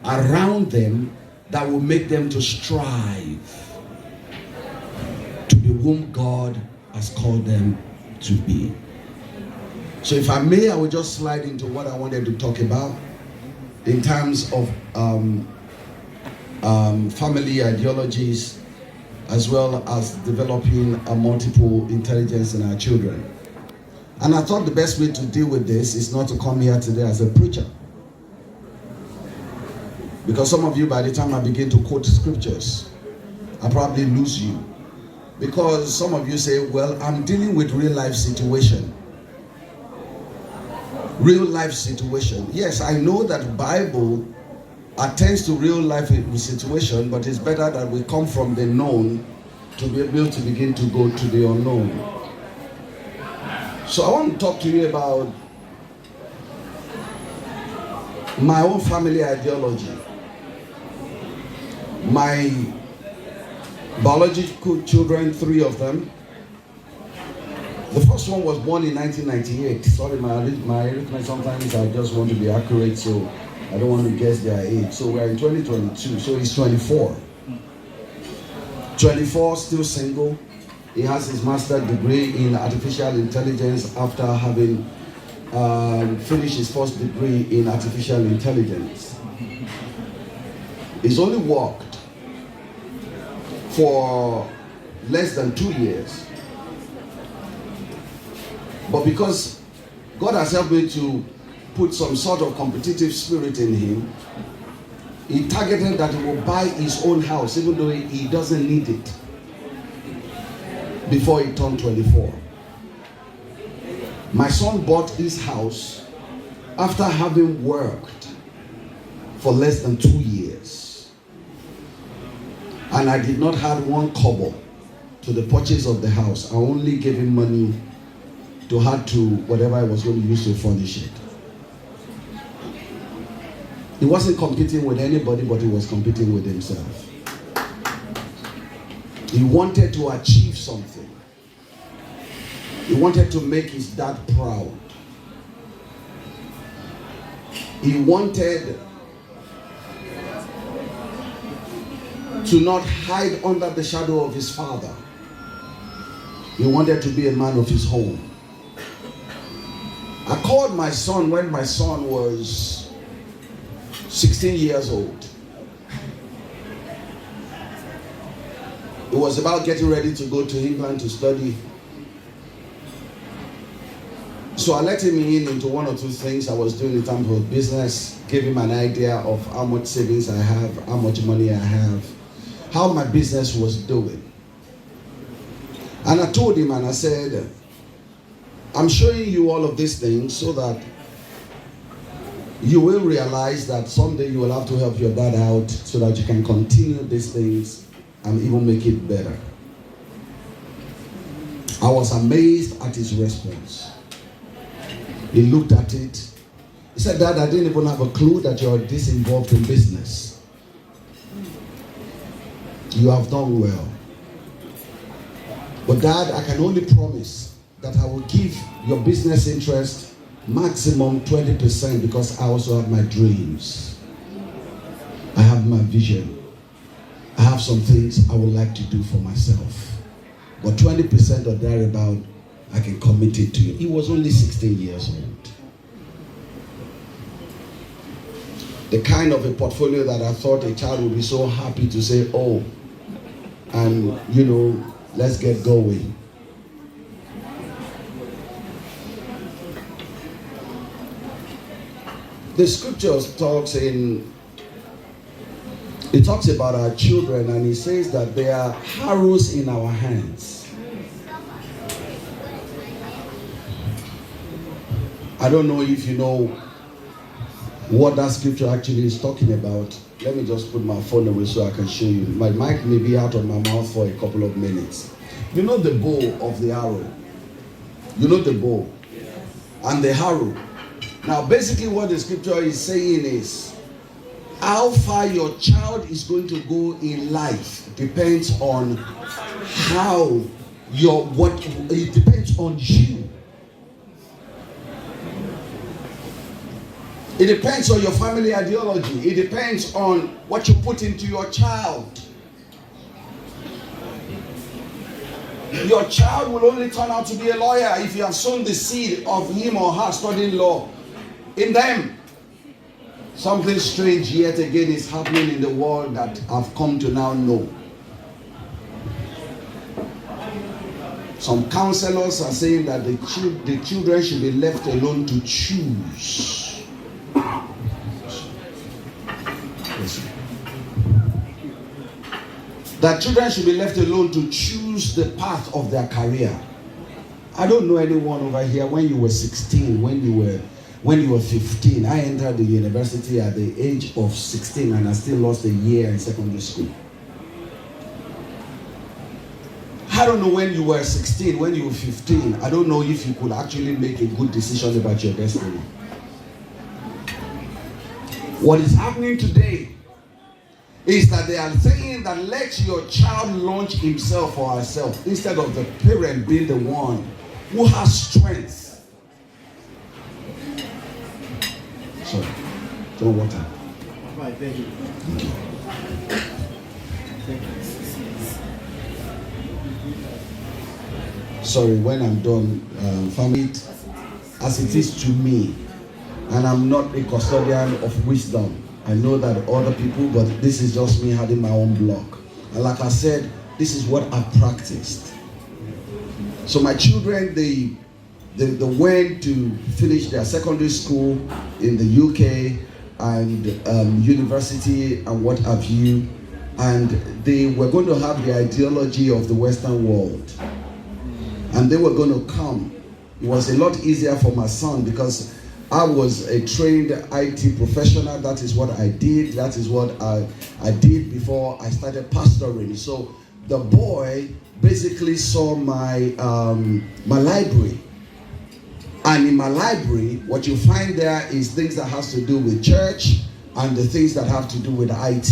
around them that will make them to strive to be whom God has called them to be. So if I may, I will just slide into what I wanted to talk about in terms of family ideologies, as well as developing a multiple intelligence in our children. And I thought the best way to deal with this is not to come here today as a preacher. Because some of you, by the time I begin to quote scriptures, I probably lose you. Because some of you say, well, I'm dealing with real life situation. Real life situation. Yes, I know that the Bible attends to real life situation, but it's better that we come from the known to be able to begin to go to the unknown. So I want to talk to you about my own family ideology. My biological children, 3 of them. The first one was born in 1998. Sorry, my arithmetic sometimes I just want to be accurate, so I don't want to guess their age. So we're in 2022, so he's 24. 24, still single. He has his master's degree in artificial intelligence after having finished his first degree in artificial intelligence. He's only worked for less than 2 years. But because God has helped me to put some sort of competitive spirit in him, he targeted that he will buy his own house, even though he doesn't need it, before he turned 24. My son bought his house after having worked for less than 2 years. And I did not have 1 kobo to the purchase of the house. I only gave him money to add to whatever I was going to use to furnish it. He wasn't competing with anybody, but he was competing with himself. He wanted to achieve something. He wanted to make his dad proud. He wanted to not hide under the shadow of his father. He wanted to be a man of his home. I called my son when my son was 16 years old. He was about getting ready to go to England to study. So I let him in into one or two things I was doing in terms of business, gave him an idea of how much savings I have, how much money I have, how my business was doing. And I told him and I said, I'm showing you all of these things so that you will realize that someday you will have to help your dad out so that you can continue these things and even make it better. I was amazed at his response. He looked at it. He said, Dad, I didn't even have a clue that you're this involved in business. You have done well. But Dad, I can only promise that I will give your business interest maximum 20% because I also have my dreams. I have my vision. I have some things I would like to do for myself. But 20% or thereabout, I can commit it to you. He was only 16 years old. The kind of a portfolio that I thought a child would be so happy to say, oh, and you know, let's get going. The scriptures talks about our children, and it says that they are arrows in our hands. I don't know if you know what that scripture actually is talking about. Let me just put my phone away so I can show you. My mic may be out of my mouth for a couple of minutes. You know the bow of the arrow? You know the bow and the arrow. Now basically what the scripture is saying is how far your child is going to go in life depends on it depends on you. It depends on your family ideology. It depends on what you put into your child. Your child will only turn out to be a lawyer if you have sown the seed of him or her studying law in them. Something strange yet again is happening in the world that I've come to now know. Some counselors are saying that the children should be left alone to choose. That children should be left alone to choose the path of their career. I don't know anyone over here when you were 16, when you were 15. I entered the university at the age of 16 and I still lost a year in secondary school. I don't know when you were 16, when you were 15. I don't know if you could actually make a good decision about your destiny. What is happening today is that they are saying that let your child launch himself or herself instead of the parent being the one who has strength. Sorry, don't water. Right, thank you. Thank you. Sorry, when I'm done, family, as it is to me, and I'm not a custodian of wisdom. I know that other people, but this is just me having my own block. And like I said, this is what I've practiced. So my children, they went to finish their secondary school in the UK and university and what have you. And they were going to have the ideology of the Western world. And they were going to come. It was a lot easier for my son because I was a trained IT professional. That is what I did. That is what I did before I started pastoring. So the boy basically saw my library. And in my library, what you find there is things that has to do with church and the things that have to do with IT.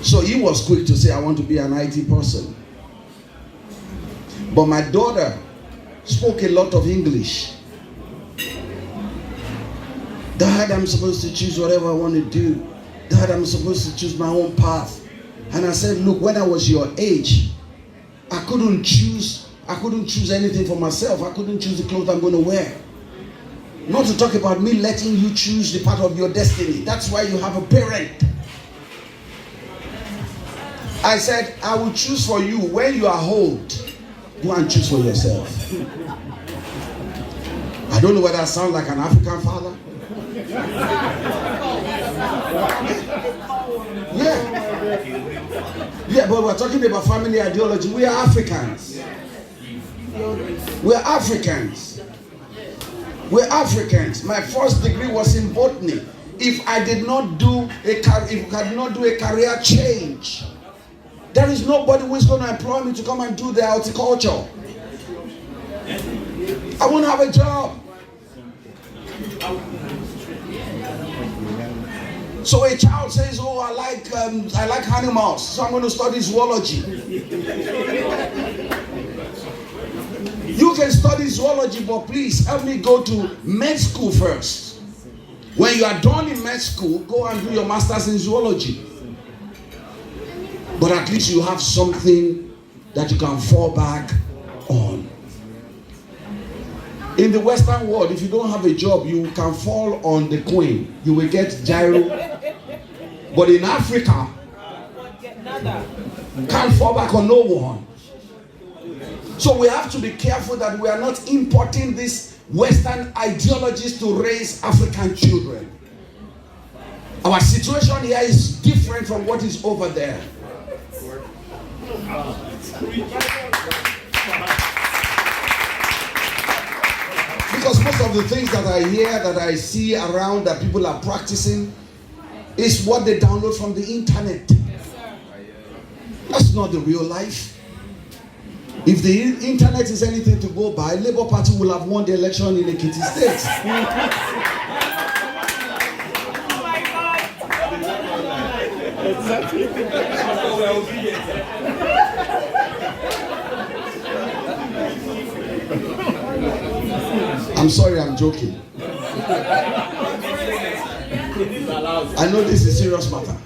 So he was quick to say, I want to be an IT person. But my daughter spoke a lot of English. Dad, I'm supposed to choose whatever I want to do. Dad, I'm supposed to choose my own path. And I said, look, when I was your age, I couldn't choose anything for myself. I couldn't choose the clothes I'm going to wear. Not to talk about me letting you choose the part of your destiny. That's why you have a parent. I said, I will choose for you when you are old. Go and choose for yourself. I don't know whether I sound like an African father. Yeah, but we're talking about family ideology. We are Africans. We're Africans. We're Africans. My first degree was in botany. If I did not do a career change, there is nobody who is going to employ me to come and do the horticulture. I won't have a job. So a child says, "Oh, I like animals, so I'm going to study zoology." You can study zoology, but please help me go to med school first. When you are done in med school, go and do your masters in zoology. But at least you have something that you can fall back on. In the Western world, if you don't have a job, you can fall on the queen. You will get gyro. But in Africa, can't fall back on no one. So we have to be careful that we are not importing these Western ideologies to raise African children. Our situation here is different from what is over there. Because most of the things that I hear, that I see around, that people are practicing, is what they download from the internet. That's not the real life. If the internet is anything to go by, Labour Party will have won the election in Ekiti State. Exactly. I'm sorry, I'm joking. I know this is a serious matter.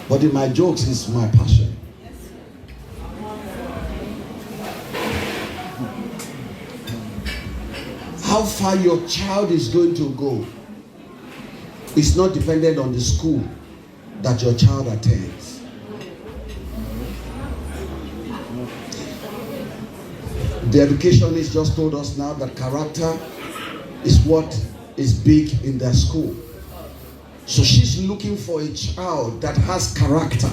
But in my jokes is my passion. How far your child is going to go is not dependent on the school that your child attends. The educationist just told us now that character is what is big in their school. So she's looking for a child that has character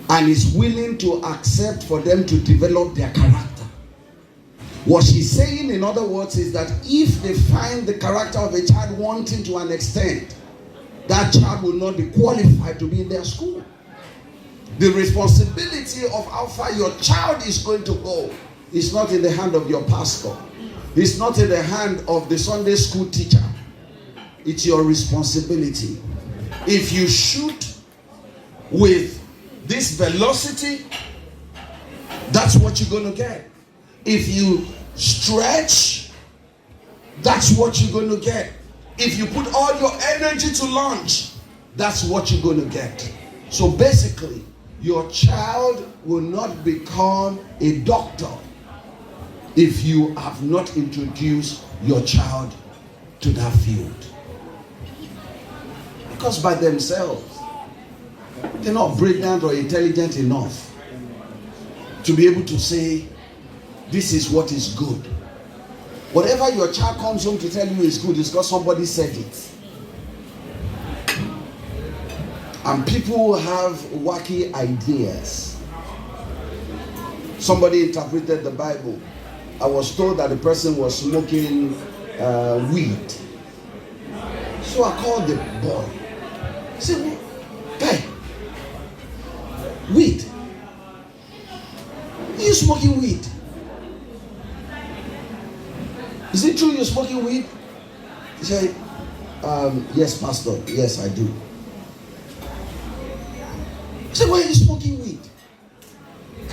and is willing to accept for them to develop their character. What she's saying, in other words, is that if they find the character of a child wanting to an extent, that child will not be qualified to be in their school. The responsibility of how far your child is going to go is not in the hand of your pastor. It's not in the hand of the Sunday school teacher. It's your responsibility. If you shoot with this velocity, that's what you're going to get. If you stretch, that's what you're going to get. If you put all your energy to launch, that's what you're going to get. So basically, your child will not become a doctor if you have not introduced your child to that field. Because by themselves, they're not brilliant or intelligent enough to be able to say, this is what is good. Whatever your child comes home to tell you is good is because somebody said it. And people have wacky ideas. Somebody interpreted the Bible. I was told that the person was smoking weed. So I called the boy. I said, guy, weed? Are you smoking weed? Is it true you're smoking weed? He said, yes, Pastor. Yes, I do. I said, why are you smoking weed?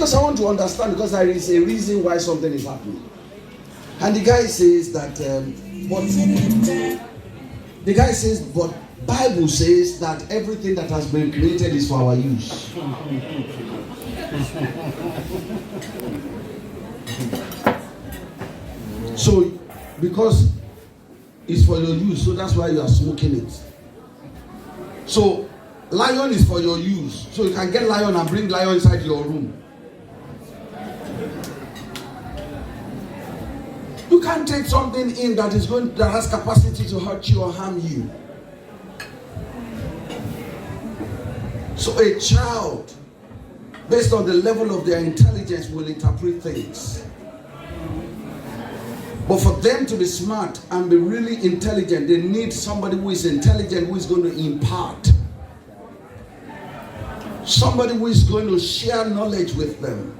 Because I want to understand, because there is a reason why something is happening. And the guy says that, but Bible says that everything that has been created is for our use. So, because it's for your use, so that's why you are smoking it. So, lion is for your use, so you can get lion and bring lion inside your room. You can't take something in that has capacity to hurt you or harm you. So a child, based on the level of their intelligence, will interpret things. But for them to be smart and be really intelligent, they need somebody who is intelligent, who is going to impart. Somebody who is going to share knowledge with them.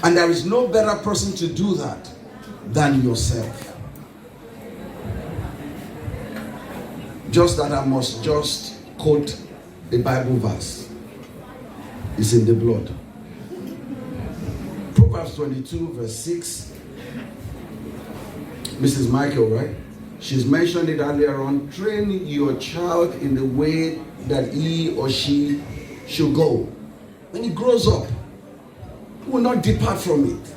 And there is no better person to do that than yourself. Just that I must just quote a Bible verse. It's in the blood. Proverbs 22 verse 6. Mrs. Michael, right? She's mentioned it earlier on. Train your child in the way that he or she should go. When he grows up, he will not depart from it.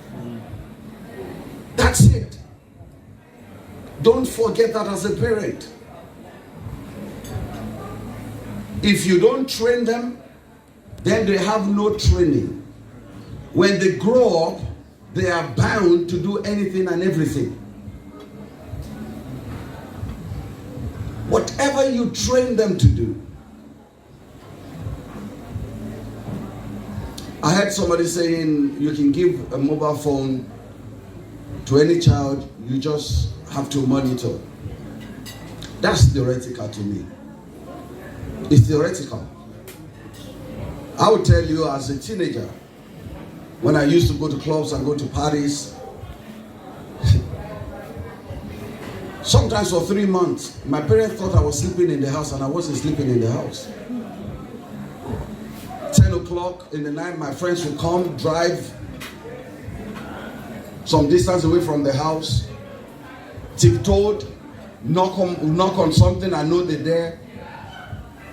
That's it. Don't forget that as a parent. If you don't train them, then they have no training. When they grow up, they are bound to do anything and everything. Whatever you train them to do. I heard somebody saying you can give a mobile phone to any child, you just have to monitor. That's theoretical to me. It's theoretical. I would tell you as a teenager, when I used to go to clubs and go to parties, sometimes for 3 months, my parents thought I was sleeping in the house and I wasn't sleeping in the house. 10 o'clock in the night, my friends would come, drive some distance away from the house, tiptoed, knock on something, I know they're there.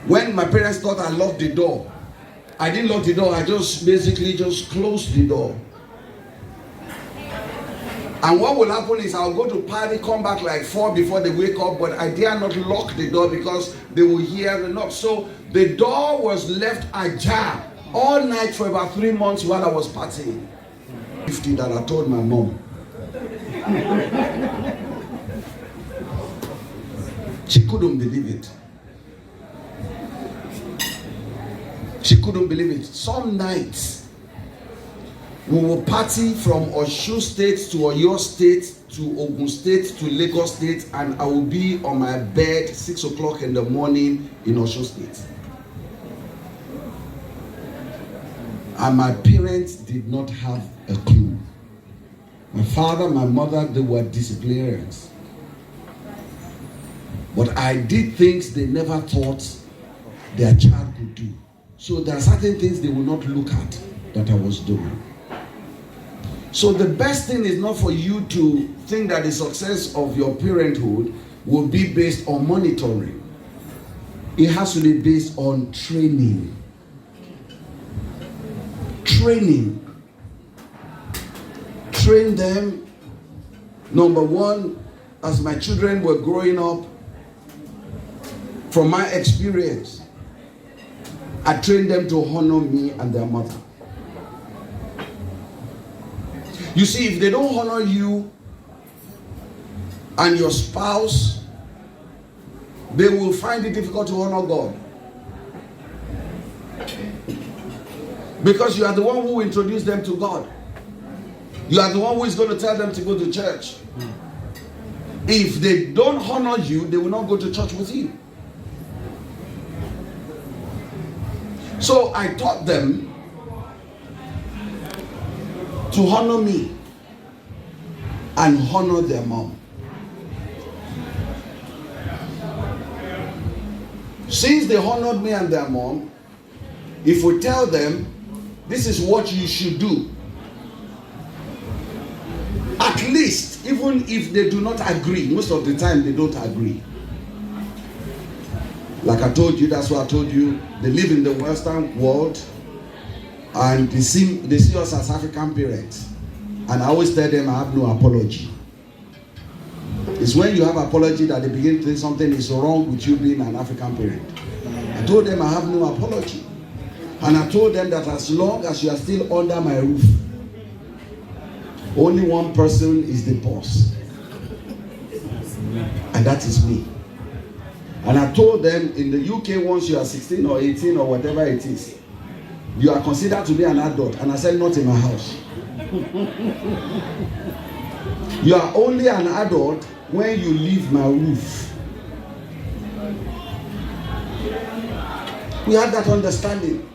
When my parents thought I locked the door, I didn't lock the door, I just basically just closed the door. And what will happen is I'll go to party, come back like 4 before they wake up, but I dare not lock the door because they will hear the knock. So the door was left ajar all night for about 3 months while I was partying. 50 that I told my mom. She couldn't believe it. She couldn't believe it. Some nights, we will party from Osun State to Oyo State to Ogun State to Lagos State, and I will be on my bed 6 o'clock in the morning in Osun State. And my parents did not have a clue. My father, my mother, they were disciplinarians. But I did things they never thought their child could do. So there are certain things they will not look at that I was doing. So the best thing is not for you to think that the success of your parenthood will be based on monitoring. It has to be based on training. Training. Train them. Number one, as my children were growing up, from my experience, I trained them to honor me and their mother. You see, if they don't honor you and your spouse, they will find it difficult to honor God. Because you are the one who introduced them to God. You are the one who is going to tell them to go to church. If they don't honor you, they will not go to church with you. So I taught them to honor me and honor their mom. Since they honored me and their mom, if we tell them this is what you should do. At least, even if they do not agree, most of the time they don't agree. Like I told you, that's why I told you, they live in the Western world and they see us as African parents. And I always tell them I have no apology. It's when you have apology that they begin to think something is wrong with you being an African parent. I told them I have no apology. And I told them that as long as you are still under my roof, only one person is the boss. And that is me. And I told them in the UK, once you are 16 or 18 or whatever it is, you are considered to be an adult. And I said, not in my house. You are only an adult when you leave my roof. We had that understanding.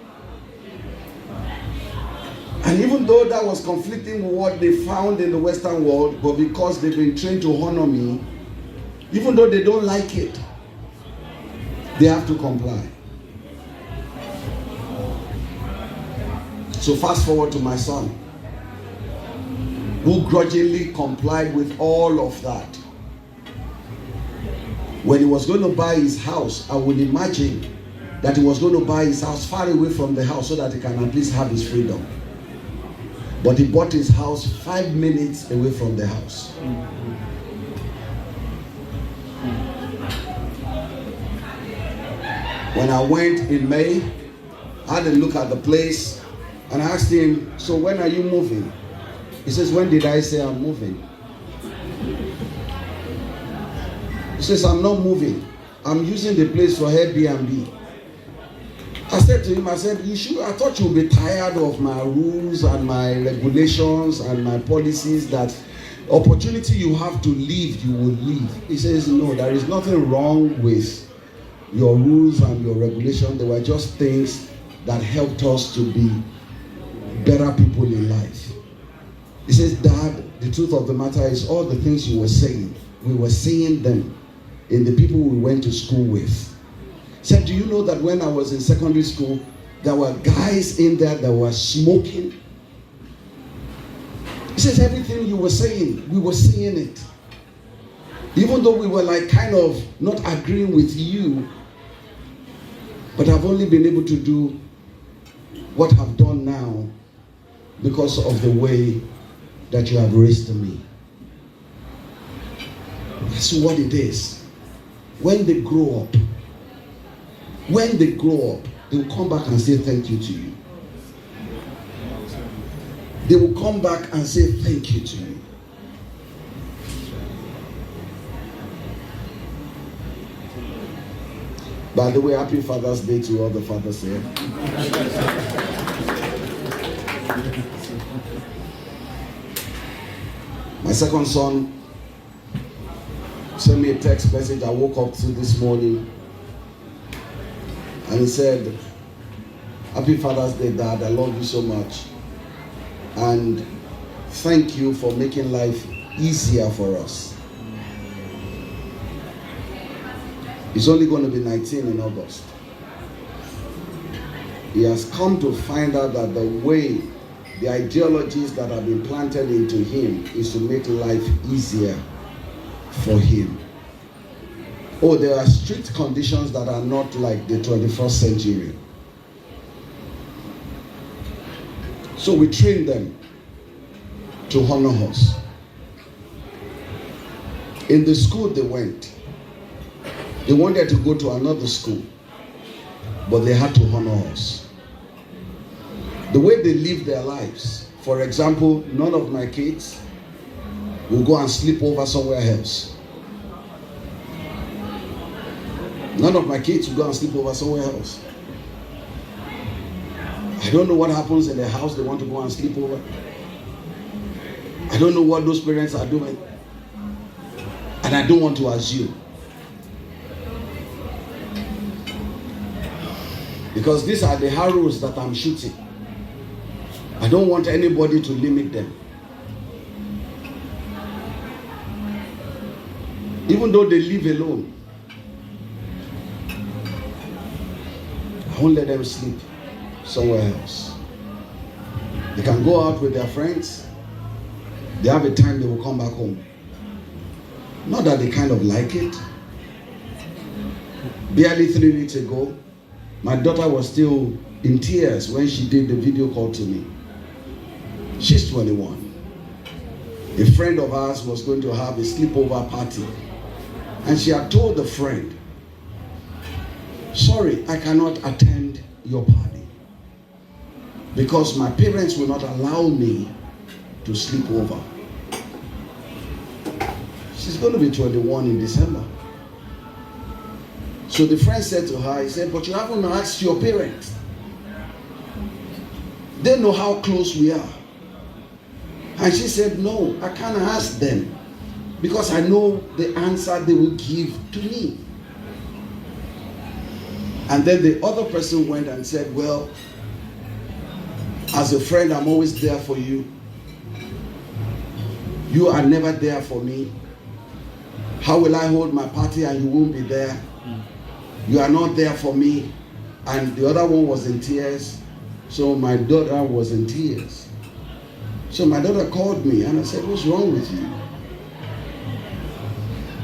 And even though that was conflicting with what they found in the Western world, but because they've been trained to honor me, even though they don't like it, they have to comply. So fast forward to my son, who grudgingly complied with all of that. When he was going to buy his house, I would imagine that he was going to buy his house far away from the house so that he can at least have his freedom. But he bought his house 5 minutes away from the house. When I went in May, I had a look at the place and I asked him, so when are you moving? He says, when did I say I'm moving? He says, I'm not moving. I'm using the place for Airbnb. I said to him, I said, I thought you'd be tired of my rules and my regulations and my policies, that opportunity you have to leave, you will leave. He says, no, there is nothing wrong with your rules and your regulations. They were just things that helped us to be better people in life. He says, Dad, the truth of the matter is all the things you were saying, we were seeing them in the people we went to school with. He said, do you know that when I was in secondary school, there were guys in there that were smoking? He says, everything you were saying, we were seeing it. Even though we were like kind of not agreeing with you, but I've only been able to do what I've done now because of the way that you have raised me. That's what it is. When they grow up, they will come back and say thank you to you. They will come back and say thank you to you. By the way, happy Father's Day to all the fathers here. My second son sent me a text message I woke up to this morning. And he said, happy Father's Day, Dad. I love you so much. And thank you for making life easier for us. He's only going to be 19 in August. He has come to find out that the way, the ideologies that have been planted into him is to make life easier for him. Oh, there are strict conditions that are not like the 21st century. So we train them to honor us. In the school they went, they wanted to go to another school, but they had to honor us. The way they live their lives, for example, none of my kids will go and sleep over somewhere else. None of my kids will go and sleep over somewhere else. I don't know what happens in the house they want to go and sleep over. I don't know what those parents are doing. And I don't want to assume. Because these are the arrows that I'm shooting. I don't want anybody to limit them. Even though they live alone, I won't let them sleep somewhere else. They can go out with their friends. They have a time they will come back home. Not that they kind of like it. Barely 3 weeks ago, my daughter was still in tears when she did the video call to me. She's 21. A friend of ours was going to have a sleepover party. And she had told the friend, sorry, I cannot attend your party because my parents will not allow me to sleep over. She's going to be 21 in December. So the friend said to her, he said, but you haven't asked your parents. They know how close we are. And she said, no, I can't ask them because I know the answer they will give to me. And then the other person went and said, well, as a friend, I'm always there for you. You are never there for me. How will I hold my party and you won't be there? You are not there for me. And the other one was in tears. So my daughter was in tears. So my daughter called me and I said, what's wrong with you?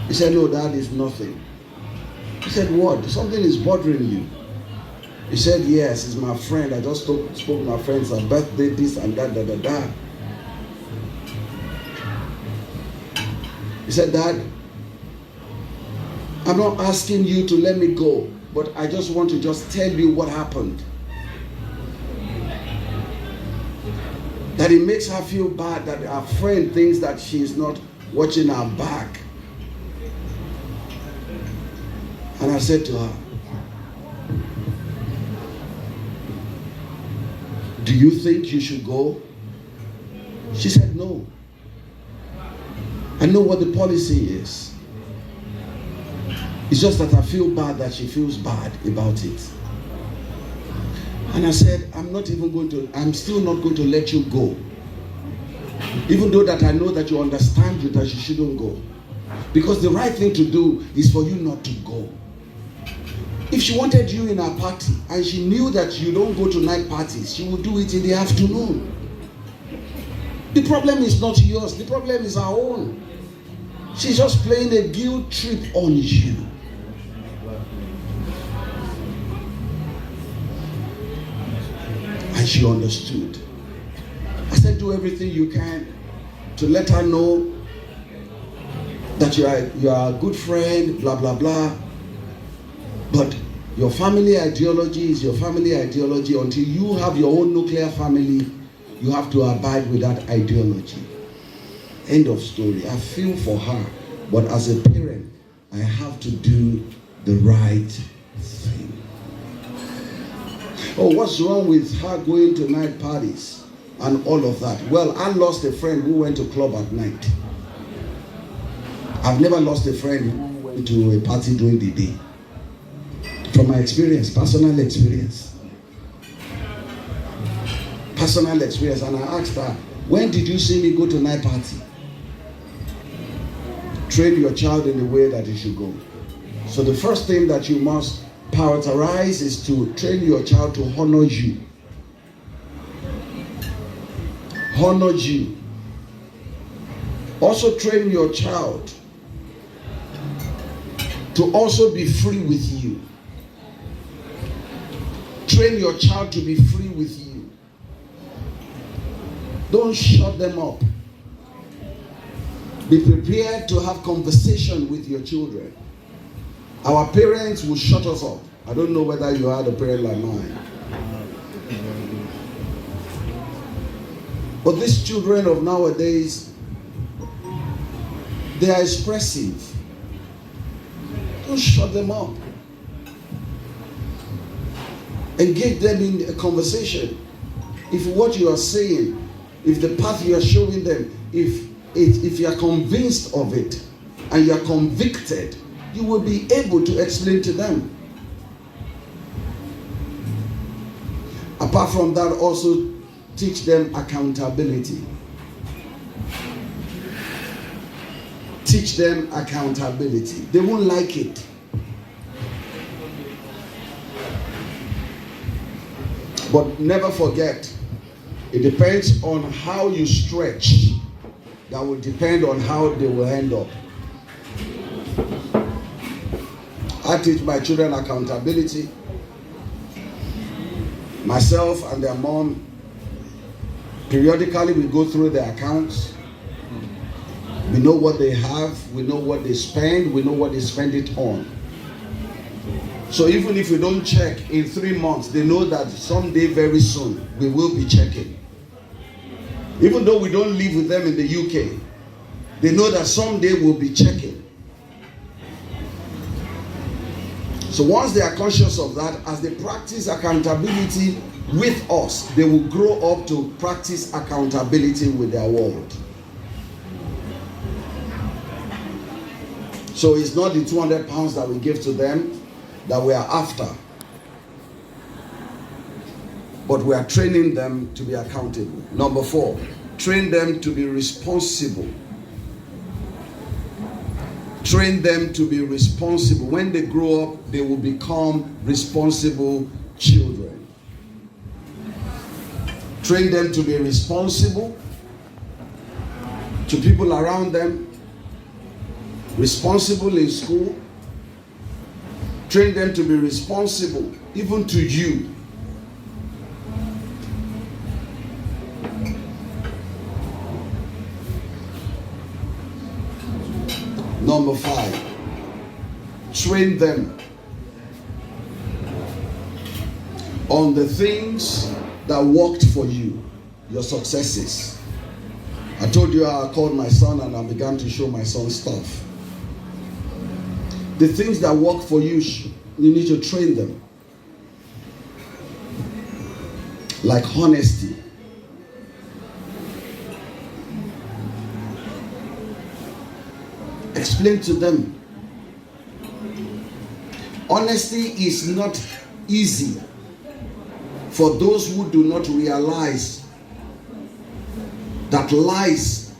He said, no, Dad, it's nothing. He said, what? Something is bothering you. He said, yes, it's my friend. I just spoke to my friends, her birthday, this and that, da. He said, Dad, I'm not asking you to let me go, but I just want to just tell you what happened. That it makes her feel bad that her friend thinks that she is not watching her back. And I said to her, do you think you should go? She said, no. I know what the policy is. It's just that I feel bad that she feels bad about it. And I said, I'm still not going to let you go. Even though that I know that you understand that you shouldn't go. Because the right thing to do is for you not to go. If she wanted you in her party and she knew that you don't go to night parties, she would do it in the afternoon. The problem is not yours, the problem is her own. She's just playing a guilt trip on you. And she understood. I said, do everything you can to let her know that you are a good friend, blah, blah, blah. But your family ideology is your family ideology. Until you have your own nuclear family, you have to abide with that ideology. End of story. I feel for her, but as a parent, I have to do the right thing. Oh, what's wrong with her going to night parties and all of that? Well, I lost a friend who went to club at night. I've never lost a friend who went to a party during the day. From my experience, personal experience. Personal experience. And I asked her, when did you see me go to night party? Train your child in the way that he should go. So the first thing that you must prioritize is to train your child to honor you. Honor you. Also train your child to also be free with you. Train your child to be free with you. Don't shut them up. Be prepared to have conversation with your children. Our parents will shut us up. I don't know whether you had a parent like mine. But these children of nowadays, they are expressive. Don't shut them up. Engage them in a conversation. If what you are saying, if the path you are showing them, if you are convinced of it and you are convicted, you will be able to explain to them. Apart from that, also teach them accountability. Teach them accountability. They won't like it. But never forget It depends on how you stretch. That will depend on how they will end up. I teach my children accountability. Myself and their mom, periodically we go through their accounts. We know what they have, we know what they spend, we know what they spend it on. So even if we don't check in 3 months, they know that someday very soon we will be checking. Even though we don't live with them in the UK, they know that someday we'll be checking. So once they are conscious of that, as they practice accountability with us, they will grow up to practice accountability with their world. So it's not the 200 pounds that we give to them that we are after, but we are training them to be accountable. Number 4, train them to be responsible. Train them to be responsible. When they grow up, they will become responsible children. Train them to be responsible to people around them, responsible in school. Train them to be responsible even to you. Number 5, train them on the things that worked for you, your successes. I told you I called my son and I began to show my son stuff. The things that work for you, you need to train them. Like honesty. Explain to them. Honesty is not easy for those who do not realize that lies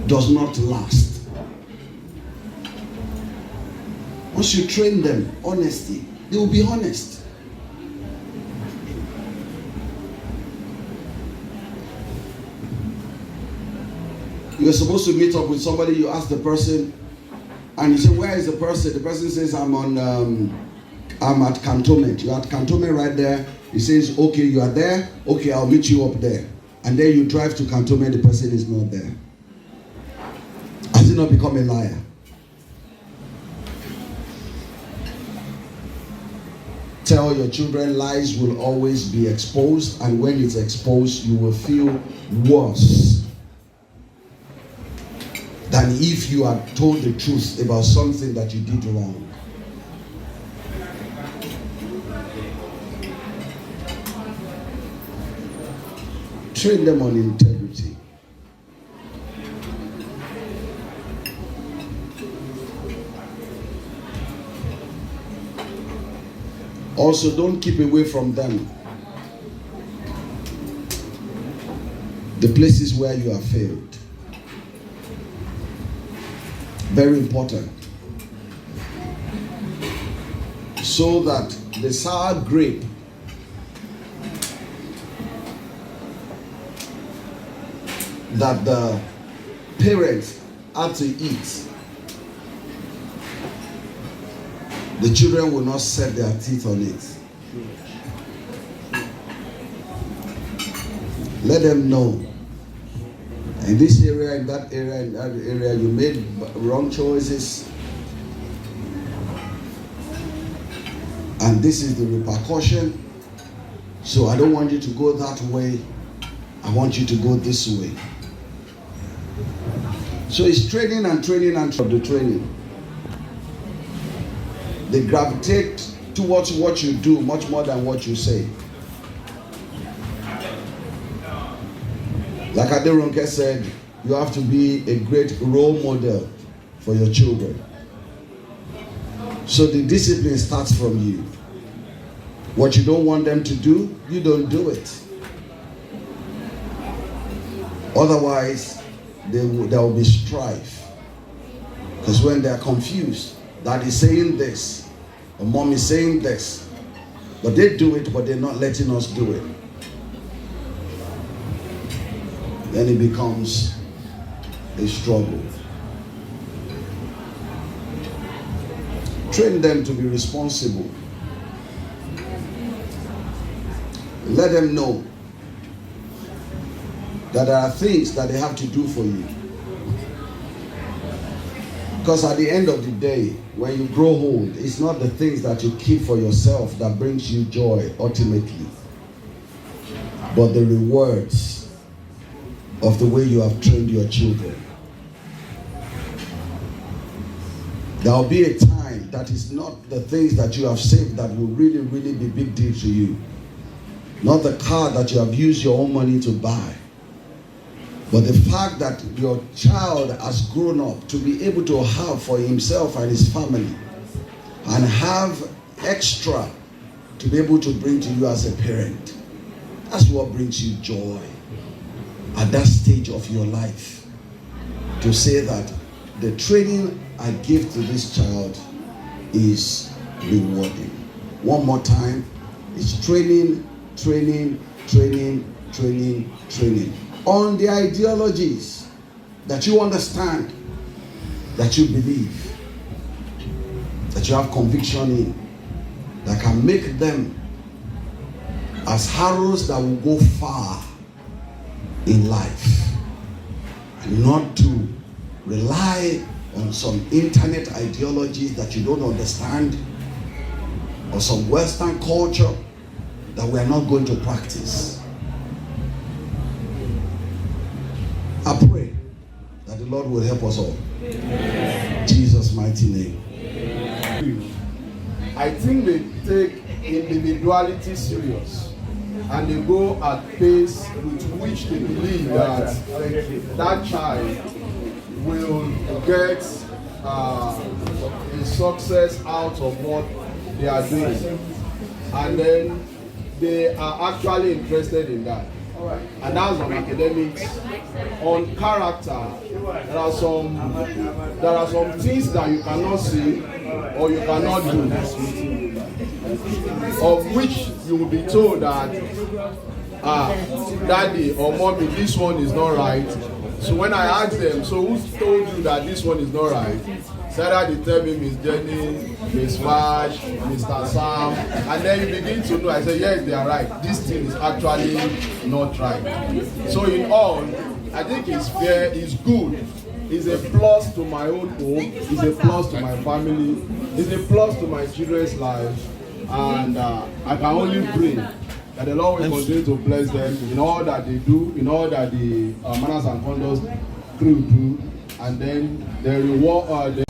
does not last. Once you train them honesty, they will be honest. You're supposed to meet up with somebody, you ask the person, and you say, where is the person? The person says, I'm at Cantonment. You're at Cantonment right there. He says, okay, you are there. Okay, I'll meet you up there. And then you drive to Cantonment, the person is not there. Has he not become a liar? Tell your children lies will always be exposed, and when it's exposed, you will feel worse than if you had told the truth about something that you did wrong. Train them on integrity. Also, don't keep away from them the places where you have failed. Very important. So that the sour grape that the parents had to eat, the children will not set their teeth on it. Let them know. In this area, in that area, in that area, you made wrong choices. And this is the repercussion. So I don't want you to go that way. I want you to go this way. So it's training and training and the training. They gravitate towards what you do much more than what you say. Like Aderonke said, you have to be a great role model for your children. So the discipline starts from you. What you don't want them to do, you don't do it. Otherwise, there will be strife. Because when they are confused, dad is saying this, or mom is saying this, but they do it, but they're not letting us do it. then it becomes a struggle. Train them to be responsible. Let them know that there are things that they have to do for you. Because at the end of the day, when you grow old, it's not the things that you keep for yourself that brings you joy ultimately, but the rewards of the way you have trained your children. There will be a time that is not the things that you have saved that will really, really be big deal to you. Not the car that you have used your own money to buy. But the fact that your child has grown up to be able to have for himself and his family, and have extra to be able to bring to you as a parent. That's what brings you joy at that stage of your life. To say that the training I give to this child is rewarding. One more time, it's training on the ideologies that you understand, that you believe, that you have conviction in, that can make them as arrows that will go far in life, and not to rely on some internet ideologies that you don't understand, or some Western culture that we are not going to practice. I pray that the Lord will help us all. In Jesus' mighty name. I think they take individuality serious, and they go at pace with which they believe that that child will get a success out of what they are doing, and then they are actually interested in that. And that's on academics. On character, there are some things that you cannot see or you cannot do, of which you will be told that daddy or mommy, this one is not right. So when I ask them, so who told you that this one is not right? Sarah, they tell me Miss Jenny, Miss Vash, Mr. Sam, and then you begin to know. I say, yes, they are right. This thing is actually not right. So in all, I think it's fair, it's good. It's a plus to my own home, it's a plus to my family, it's a plus to my children's life, and I can only pray that the Lord will continue to bless them in all that they do, in all that the manners and conduct crew do, and then the reward.